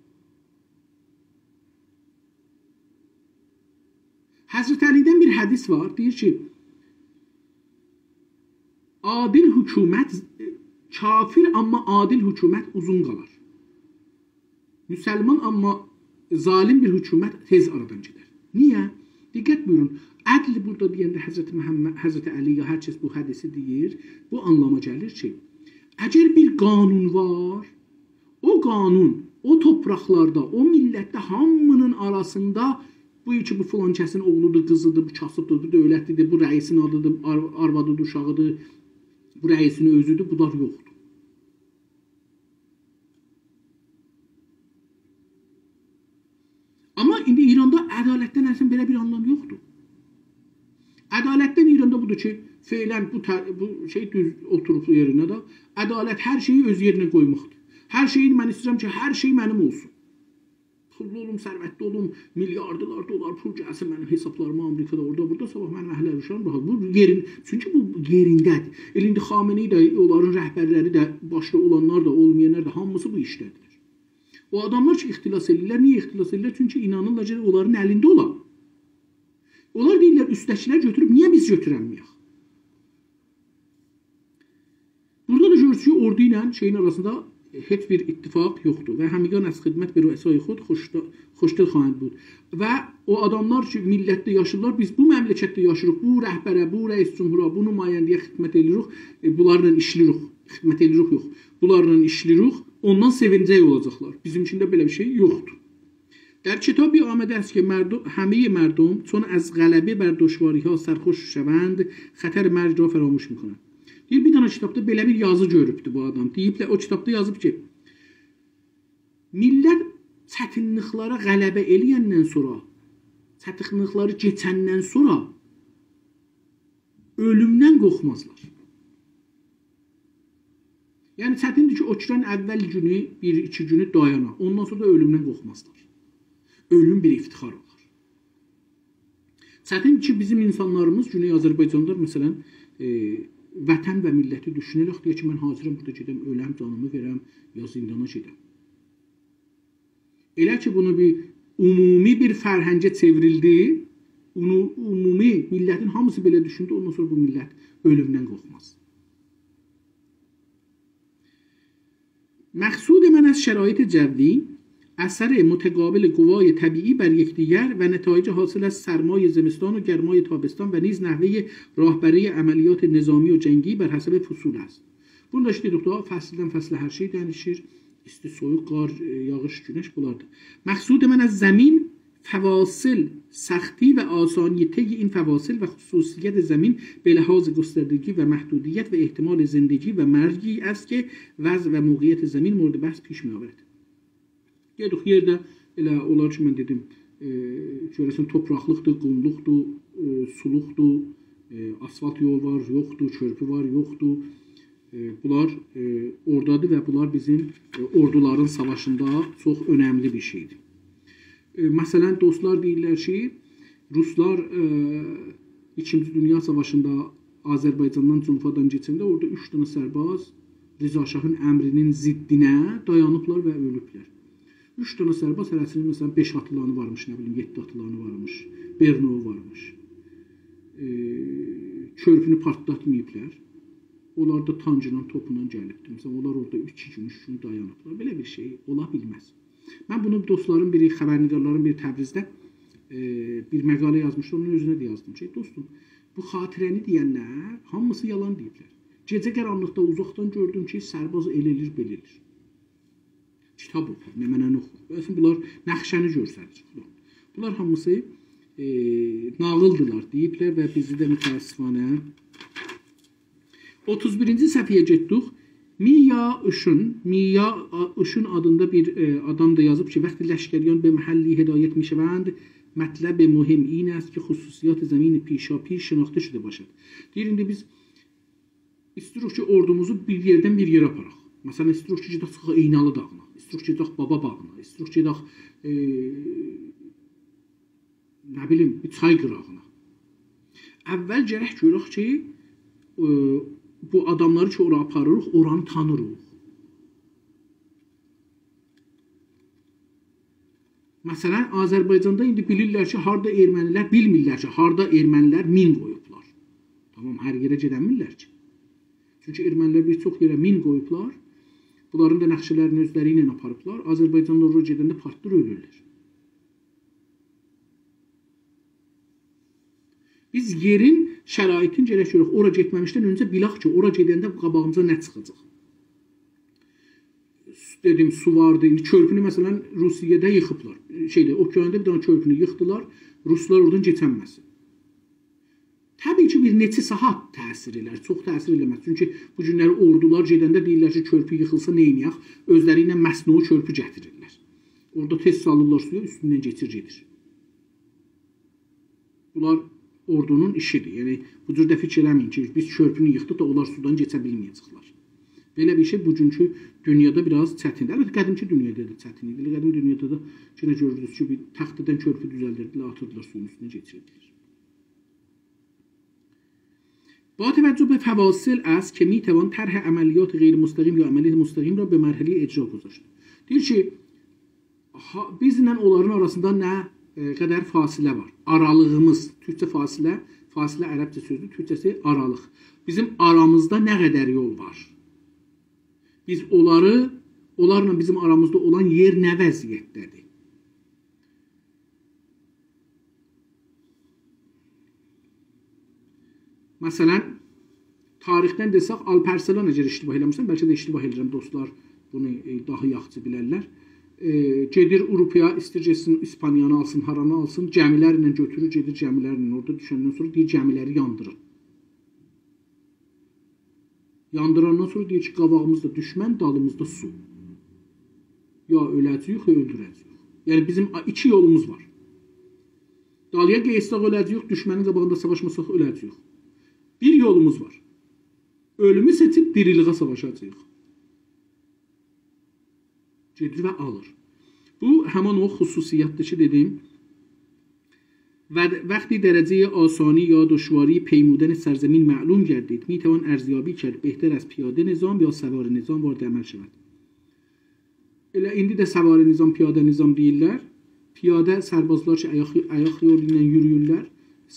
Həzrət Əlidən bir hədis var, deyir ki, adil hükümət, kafir amma adil hükümət uzun qalar. Müsəlman amma zalim bir hükümət tez aradan gedər. Niyə? Diqqət buyurun. Ədl burada deyəndə Həzrət Əli ya hər kəs bu hədisi deyir, bu anlama gəlir ki, əgər bir qanun var, o qanun, o torpaqlarda, o millətdə hamının arasında bu ki, bu filan kəsin oğludur, qızıdır, bu kasıbdır, bu dövlətlidir, bu rəisin adıdır, arvadıdır, uşağıdır, bu rəisin özüdür, bunlar yoxdur. Amma indi İranda ədalətdən əslən belə bir anlam yoxdur. Ədalətdən İranda budur ki, feylən bu şey düz oturub yerinə də, ədalət hər şeyi öz yerinə qoymaqdır. Hər şeyi mən istəyirəm ki, hər şey mənim olsun. Pullu olum, sərvətli olum, milyardılar dolar pul gəlsin mənim hesablarıma Amerikada, orada, burada, sabah mənim əhlər uşağım rahat. Bu yerin, çünki bu yerindədir. İndi Xameneyi də, onların rəhbərləri də, başda olanlar da, olmayanlar da, hamısı bu işdədir. O adamlar ki, ixtilas edirlər. Niyə ixtilas edirlər? Çünki inanırlar ki, onların əlində olan. Onlar deyirlər, üstdəkilər götürüb, niyə biz götürənməyək? Burada da görürüz ki, ordu ilə şeyin arasında heç bir ittifaq yoxdur və həmiqan əz xidmət bir rüəsai xud xoşdil xanəd bud. Və o adamlar ki, millətdə yaşırlar, biz bu məmləkətdə yaşırıq, bu rəhbərə, bu rəis cümhura, bu nümayəndəyə xidmət edirik, bunlarla işləyirik, xidmət edirik yox, bunlarla işləyirik, ondan sevincək olacaqlar. Bizimkində belə bir şey yoxdur. در کتابی آمده است که همه مردم چون از غلبه بر دشواری‌ها سرخوش شوند خطر مرگ را فراموش می‌کنند. Bir dənə kitabda belə bir yazı görübdü bu adam. Deyiblər o kitabda yazıb ki, millət çətinliklərə qələbə eləyəndən sonra, çətinlikləri keçəndən sonra ölümdən qorxmazlar. Yəni çətindir ki, o kiran əvvəl günü, 1-2 günü dayana. Ondan sonra da ölümdən qorxmazlar. Ölüm bir iftixar olar. Çətin ki, bizim insanlarımız Güney Azərbaycanda məsələn vətən və milləti düşünərək deyir ki, mən hazıram burada gedəm, öləm, canımı verəm, ya zindana gedəm. Elə ki, bunu bir ümumi bir fərhəngə çevrildi, ümumi millətin hamısı belə düşündü, ondan sonra bu millət ölümdən qorxmaz. مقصود من از شرایط جوی اثر متقابل قوای طبیعی بر یکدیگر و نتایج حاصل از سرمای زمستان و گرمای تابستان و نیز نحوه راهبری عملیات نظامی و جنگی bər həsəb fusul است. Bunu da işlədik daha fəsildən fəslə hər şey dəyişir. İsti, soyuq, qar, yağış, güneş bunlardır. مقصود من از زمین فواصل سختی و آسانی طی این فواصل و خصوصیت زمین به لحاظ گستردگی و محدودیت و احتمال زندگی و مرگی است که وضع و موقعیت زمین مورد بحث پیش می آورد. Gəldik yerdə elə olar ki, mən dedim, görəsən topraqlıqdır, qumluqdur, suluqdur, asfalt yol var, yoxdur, körpü var, yoxdur. Bunlar oradadır və bunlar bizim orduların savaşında çox önəmli bir şeydir. Məsələn, dostlar deyirlər ki, Ruslar 2-ci Dünya Savaşında Azərbaycandan Cunfadan keçəndə orada 3 dənə sərbaz Rıza Şahın əmrinin ziddinə dayanıblar və ölüblər. 3 dənə sərbaz hərəsinin məsələn 5 atılanı varmış, nə bilim 7 atılanı varmış, Bernov varmış. Körpünü partlatmayıblar. Onlar da tancıdan, topundan gəlibdir. Məsələn, onlar orada 2 gün, 3 gün dayanıblar. Belə bir şey ola bilməz. Mən bunu dostların biri, xəbərnigarların biri Təbrizdə bir məqalə yazmışdı, onun özünə də yazdım ki, dostum, bu xatirəni deyənlər hamısı yalan deyiblər. Gecə qaranlıqda uzaqdan gördüm ki, sərbaz eləlir, belirir. Kitab oxur, nə mənə oxur. Bəs bunlar nəxşəni görsədir. Bunlar hamısı nağıldılar deyiblər və bizi də mütəəssifanə 31-ci səhifəyə getdik. Miya Işın adında bir adam da yazıb ki, vəqti ləşkəriyan به محلی هدایت میشوند مطلب مهم این است که خصوصیات زمین پیشاپیش شناخته شده باشد. Deyir, indi biz istiyoruz ki, ordumuzu bir yerdən bir yerə aparaq. Məsələn, istiyoruz ki, gedək çıxaq Eynalı dağına, istiyoruz ki, gedək Baba bağına, istiyoruz ki, gedək nə bilim, bir çay qırağına. Əvvəl gərək görək ki, bu adamları ki, ora aparırıq, oranı tanırıq. Məsələn, Azərbaycanda indi bilirlər ki, harda ermənilər, bilmirlər ki, harda ermənilər min qoyublar. Tamam, hər yerə gedəmirlər ki. Çünki ermənilər bir çox yerə min qoyublar, bunların da nəxşələrini özləri ilə aparıblar, Azərbaycanda oraya gedəndə partdır, ölürlər. Biz yerin şəraitin gərək görək, ora getməmişdən öncə bilaq ki, ora gedəndə qabağımıza nə çıxacaq. Dedim, su vardı, indi körpünü məsələn Rusiyada yıxıblar. Okeanda bir dənə körpünü yıxdılar, Ruslar oradan keçənməsin. Təbii ki, bir neçə saat təsir elər, çox təsir eləməz. Çünki bu günləri ordular gedəndə deyirlər ki, körpü yıxılsa neyniyək, özləri ilə məsnui körpü gətirirlər. Orada tez salırlar suya, üstündən geçir, gedir. Bunlar ordunun işidir. Yəni, bu cür də fikir eləməyin ki, biz körpünü yıxdıq da onlar sudan keçə bilməyəcəklər. Belə bir şey bugünkü dünyada biraz çətindir. Əlbəttə, qədimki dünyada da çətin idi. Qədim dünyada da yenə görürdünüz ki, bir taxtadan körpü düzəldirdilər, atırdılar suyun üstünə geçirdilər. با توجه به فواصل است که میتوان طرح عملیات غیر مستقیم یا عملیات مستقیم را به مرحله اجرا گذاشت. Deyir ki, bizlə onların arasında nə qədər fasilə var? Aralığımız, Türkçə fasilə ərəbcə sözdür, Türkçəsi aralıq. Bizim aramızda nə qədər yol var? Biz onlarla bizim aramızda olan yer nə vəziyyətdədir? Məsələn, tarixdən desək, Alparslan əgər iştibah eləmişsən, bəlkə də iştibah edirəm, dostlar bunu daha yaxşı bilərlər. Gedir Avropaya, istircəsin, İspaniyanı alsın, haranı alsın, gəmilərlə götürür, gedir gəmilərlə, orada düşəndən sonra deyir, gəmiləri yandırır. Yandırandan sonra deyir ki, qabağımızda düşmən, dalımızda su. Ya öləcəyik, ya öldürəcəyik. Yəni bizim iki yolumuz var. Dalıya qeysaq öləcəyik, düşmənin qabağında savaşmasaq öləcəyik. Bir yolumuz var. Ölümü seçib diriliğə savaşacağıq. Gedir və alır. Bu həman o xüsusiyyətdir ki dedim. وقتی درجه آسانی یا دشواری پیمودن سرزمین معلوم گردید میتوان ارزیابی کرد بهتر از پیاده نظام یا سوار نظام وارد عمل شود. Elə indi də səvari nizam, piyada nizam deyirlər. Piyada sərbazlar ki, ayaq yolu ilə yürüyürlər.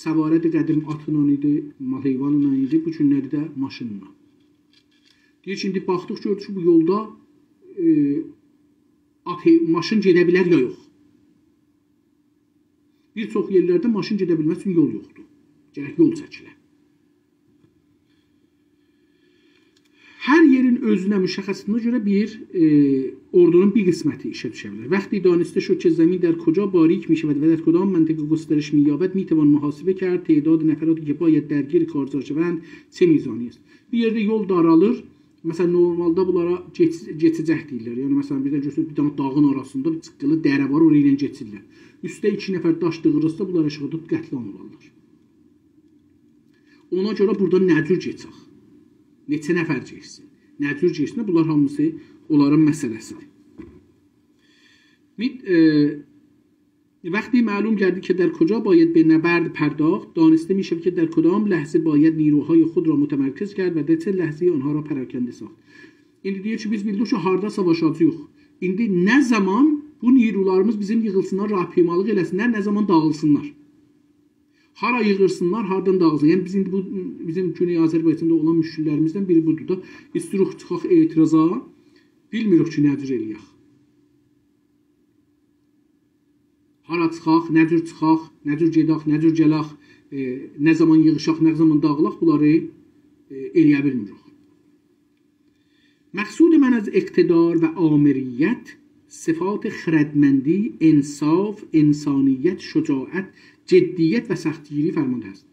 Səvarə də qədim atla idi, mal heyvanla idi, bu günləri də maşınla. Deyir ki, indi baxdıq gördük ki, bu yolda maşın gedə bilər ya yox. Bir çox yerlərdə maşın gedə bilməz üçün yol yoxdur. Gərək yol çəkilə. Hər yerin özünə müşəxəsliğine göre bir ordunun bir qisməti işe düşə bilər. وقتی دانسته شد که زمین در کجا باریک میشود و در کدام منطقه گسترش مییابد میتوان محاسبه کرد تعداد نفراتی که باید درگیر کارزار şevند چه میزانی است. Bir yerde yol daralır. Məsələn normalda bunlara keçəcək deyirlər. Yəni məsələn bir də göstər bir dənə dağın arasında bir çıqqılı dərə var, oraya ilə keçirlər. Üstə 2 nəfər daş dığırırsa bunlar aşağıda qətl olurlar. Ona görə burada nə cür keçək? Neçə nəfər keçsin? Nə cür keçsin? Bunlar hamısı onların məsələsidir. وقتی معلوم گردید که در کجا باید به نبرد پرداخت دانسته می شود که در کدام لحظه باید نیروهای خود را متمرکز کرد و در چه لحظه آنها را پراکنده ساخت. İndi deyir ki biz bildik ki harda savaşacağıq. İndi nə zaman bu nirularımız bizim yığılsınlar, rahimalıq eləsinlər, nə zaman dağılsınlar. Hara yığırsınlar, hardan dağılsın. Yəni biz indi bu bizim Güney Azərbaycanda olan müşkillərimizdən biri budur da. İstiruq çıxaq etiraza, bilmirik ki nə cür eləyək. Hara çıxaq, nə cür çıxaq, nə cür gedək, nə cür gələk, nə zaman yığışaq, nə zaman dağılaq, bunları eləyə bilmirik. مقصود من از اقتدار و آمریت صفات خردمندی، انصاف، انسانیت، شجاعت، جدیت و سختگیری فرمانده است.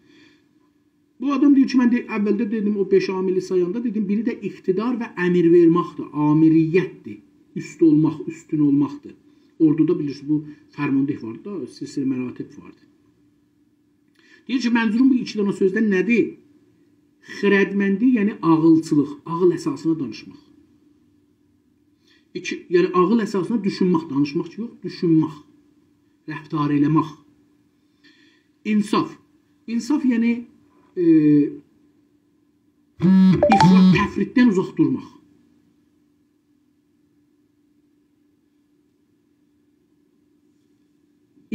Bu adam diyor ki ben de evvelde dedim o 5 amili sayanda dedim biri de iktidar ve emir vermektir. Amiriyetti. Üst olmak, üstün olmaktı. Orduda bilirsiniz bu fermandeh vardı da silsile meratib vardı. Diyor ki mənzurum bu iki dana sözdən nədir? Xirədməndi yəni ağılçılıq, ağıl əsasına danışmaq. Yəni ağıl əsasına düşünmək, danışmaq yox, düşünmək, rəftar eləmək. İnsaf. İnsaf yəni ifrat, təfritdən uzaq durmaq.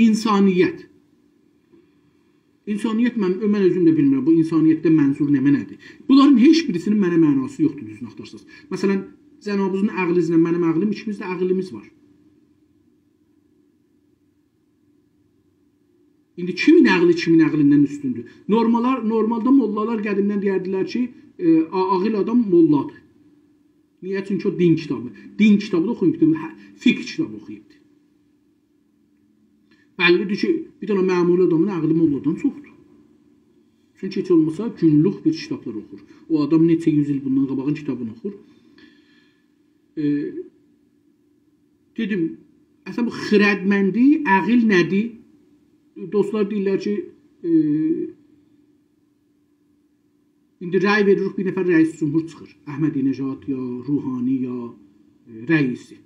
İnsaniyyət. İnsaniyyət mən özüm də bilmirəm. Bu insaniyyətdə mənzur nə mənədir? Bunların heç birisinin mənə mənası yoxdur düzünü axtarsınız. Məsələn, Cənabınızın ağlınızla mənim ağlım, ikimizdə ağlımız var. İndi kimin ağlı kimin ağlından üstündür? Normalda mollalar qədimdən deyərdilər ki, ağıl adam molladır. Niyə? Çünki o din kitabı. Din kitabı da oxuyubdur, fiqh kitabı oxuyubdur. Bəllidir ki, bir dənə məmul adamın ağlı molladan çoxdur. Çünki heç olmasa günlük bir kitablar oxur. O adam neçə yüz il bundan qabağın kitabını oxur. Dedim, əslən bu xirədməndi, ağıl nədir? Dostlar deyirlər ki, indi rəy veririk, bir nəfər rəis cümhur çıxır. Əhmədinəcad ya, Ruhani ya, rəisi.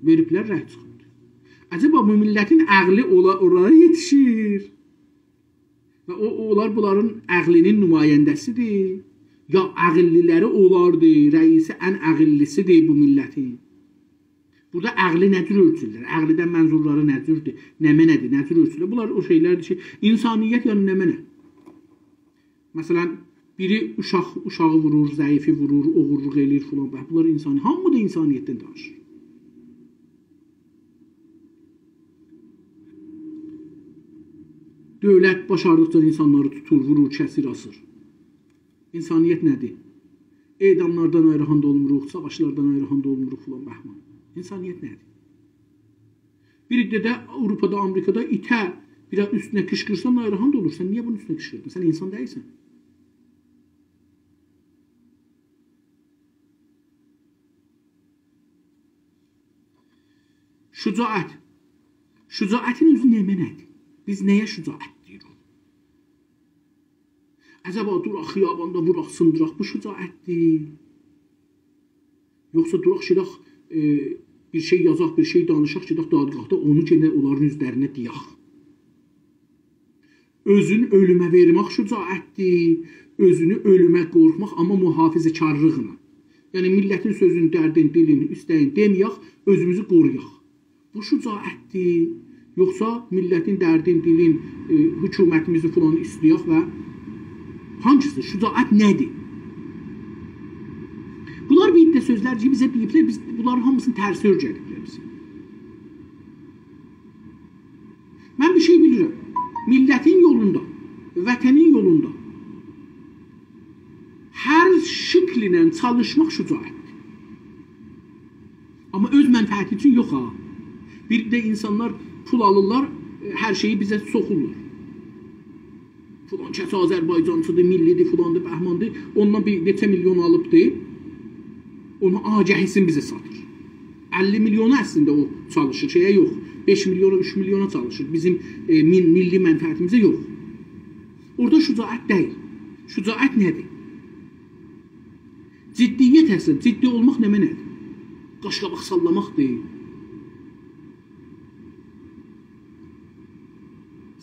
Veriblər, rəy çıxır. Acaba bu milletin ağlı onlara yetişir. Və onlar bunların ağlının nümayəndəsidir. Ya ağıllıları onlardır, rəisi ən ağıllısıdır bu milletin. Burada ağlı nə cür ölçülür? Ağlıdan mənzurları nə cürdür? Nə mənədir? Nə cür ölçülür? Bunlar o şeylərdir ki, insaniyyət yəni nə mənə? Məsələn, biri uşağı vurur, zəifi vurur, oğurluq eləyir filan. Bunlar insani. Hamı da insaniyyətdən danışır. Dövlət başardıqca insanları tutur, vurur, kəsir, asır. İnsaniyyət nədir? Edamlardan ayrıhanda olmuruq, savaşlardan ayrıhanda olmuruq filan bəhman. İnsaniyyət nədir? Bir də Avropada, Amerikada itə biraz üstünə qışqırsan ayrıhanda olursan, niyə bunun üstünə qışqırdın? Sən insan deyilsən. Şücaət. Şücaətin özü nə mənədir? Biz nəyə şücaət deyirik? Əcəba duraq xiyabanda vuraq, sındıraq, bu şücaətdir. Yoxsa duraq şiraq bir şey yazaq, bir şey danışaq, şiraq dadqaqda onu yenə onların üzlərinə deyək. Özünü ölümə vermək şücaətdir, özünü ölümə qorxmaq, amma mühafizəkarlıqla. Yəni millətin sözünü, dərdin, dilini, istəyin deməyək, özümüzü qoruyaq. Bu şücaətdir, yoxsa millətin dərdin, dilin, hökumətimizi falan istəyək və hancısı, şücaət nədir? Bunlar bir də sözlər ki, bizə deyiblər, biz bunların hamısını tərsi örgəliblər bizi. Mən bir şey bilirəm, millətin yolunda, vətənin yolunda hər şəklinə çalışmaq şücaətdir. Amma öz mənfəəti üçün yox ha. Bir də insanlar pul alırlar, hər şeyi bizə soxurlar. Filan kəs Azərbaycancıdır, millidir, filandır, bəhmandır, ondan bir neçə milyon alıbdır, onu agəhisin bizə satır. 50 milyonu əslində o çalışır, şeyə yox. 5 milyona, 3 milyona çalışır. Bizim milli mənfəətimizə yox. Orada şücaət deyil. Şücaət nədir? Ciddiyyət əsr, ciddi olmaq nə mənədir? Qaşqabaq sallamaq deyil.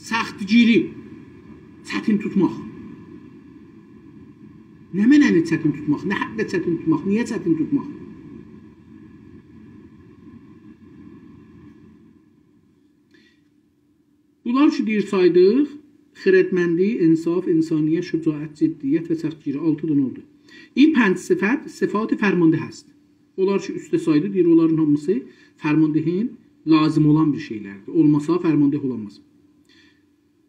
Səxtgiri, çətin tutmaq. Nə mənəni çətin tutmaq? Nə həqdə çətin tutmaq? Niyə çətin tutmaq? Bunlar ki, deyir saydıq, xirətməndi, insaf, insaniyyət, şücaət, ciddiyyət və səxtgiri 6 dənə oldu. İn 5 sifət, sifat-ı fərmandeh həst. Onlar ki, üstə saydı, deyir, onların hamısı fərmandehin lazım olan bir şeylərdir. Olmasa fərmandeh olamaz.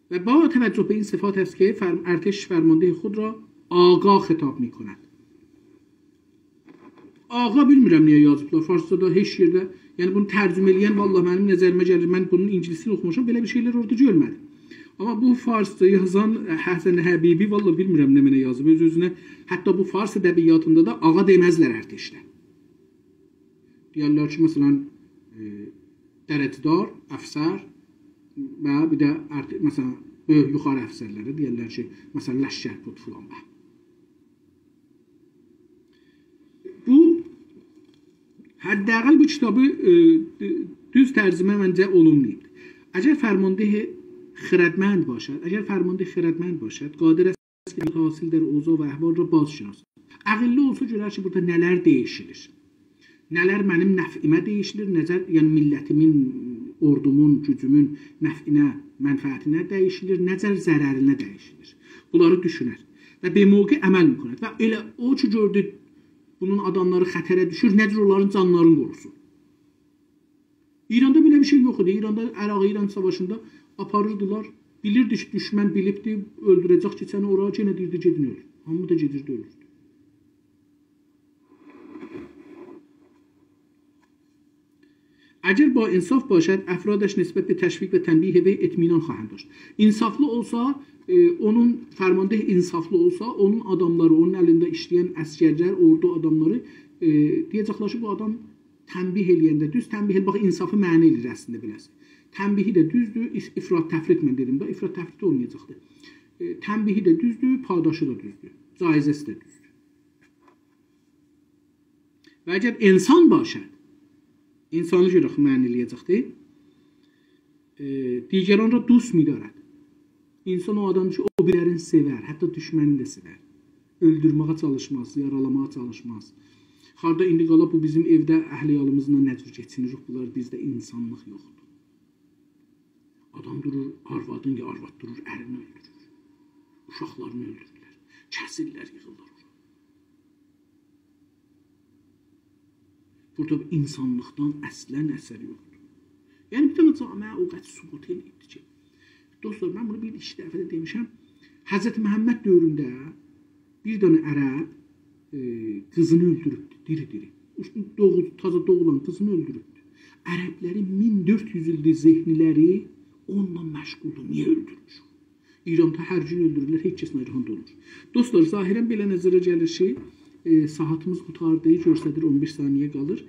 Və ba təvəccüh به این صفات است که ارتش فرمانده خود را آقا خطاب می کند. Ağa bilmirəm niyə yazıblar. Farsçada heç yerdə, yəni bunu tərcümə eləyən vallahi mənim nəzərimə gəlir. Mən bunun ingilisini oxumuşam, belə bir şeylər orada görmədim. Amma bu farsça yazan Həsən Həbibi vallahi bilmirəm nə mənə yazıb. Öz-özünə hətta bu fars ədəbiyyatında da ağa deməzlər ərtəşdə. Deyirlər ki, məsələn, dərəcədar, əfsər və bir də məsələn böyük yuxarı əfsərlərə deyirlər ki, məsələn ləşkər tut filan bə. Bu həddəqəl bu kitabı düz tərcümə məncə olunmayıb. Əgər fərmandeh خردمند باشد اگر فرمانده خردمند باشد قادر است که حاصل در اوضاع و احوال را بازشناسد. Ağıllı olsa görər ki, burada nələr dəyişilir. Nələr mənim nəfimə dəyişilir, nəzər, yəni millətimin, ordumun, gücümün nəfinə, mənfəətinə dəyişilir, nəzər zərərinə dəyişilir. Bunları düşünər və bemoqi əməl mükünət və elə o ki gördü bunun adamları xətərə düşür, necə onların canlarını qorusun. İranda belə bir şey yox idi. İranda Əraq-İran savaşında aparırdılar. Bilirdi ki, düşmən bilibdi, öldürəcək keçəni oraya, yenə deyirdi, gedin ölür. Hamı da gedirdi, ölürdü. اگر با انصاف باشد افرادش نسبت به تشویق و تنبیه وی اطمینان خواهند داشت. İnsaflı olsa, onun fərmandeh insaflı olsa, onun adamları, onun əlində işləyən əsgərlər, ordu adamları deyəcəklər ki, bu adam tənbih eləyəndə düz, tənbih bax insafı məna eləyir əslində beləsi. Tənbihi də düzdür, ifrat təfrit mən dedim də, ifrat təfrit olmayacaqdır. Tənbihi də düzdür, paydaşı da düzdür, caizəsi də düzdür. Və əgər insan başad, insanı görək məna eləyəcəkdir, digəran ra dost midarad. İnsan o adam ki, o birlərini sevər, hətta düşməni də sevər. Öldürməyə çalışmaz, yaralamağa çalışmaz. Harda indi qala bu bizim evdə əhliyalımızla nəcür geçinirik, bunlar bizdə insanlıq yoxdur. Adam durur, arvadın ya arvad durur, ərini öldürür. Uşaqlarını öldürürlər. Kəsirlər, yığırlar ora. Burada insanlıqdan əslən əsər yoxdur. Yəni bir dənə camiə o qədər sübut eləyibdir ki, dostlar, mən bunu bir iki dəfə də demişəm, Həzrəti Məhəmməd dövründə bir dənə ərəb qızını öldürübdü, diri-diri. Taza doğulan qızını öldürübdü. Ərəblərin 1400 ildir zehniləri onunla məşğuldur. Niyə öldürmüş? İranda hər gün öldürürlər, heç kəs nəcahanda olur. Dostlar, zahirən belə nəzərə gəlir ki, saatımız qutardı, görsədir 15 saniyə qalır.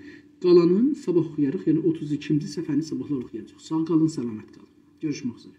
Qalanın sabah oxuyarıq, yəni 32-ci səhifəni sabahlar oxuyacaq. Sağ qalın, salamat qalın. Görüşmək üzrə.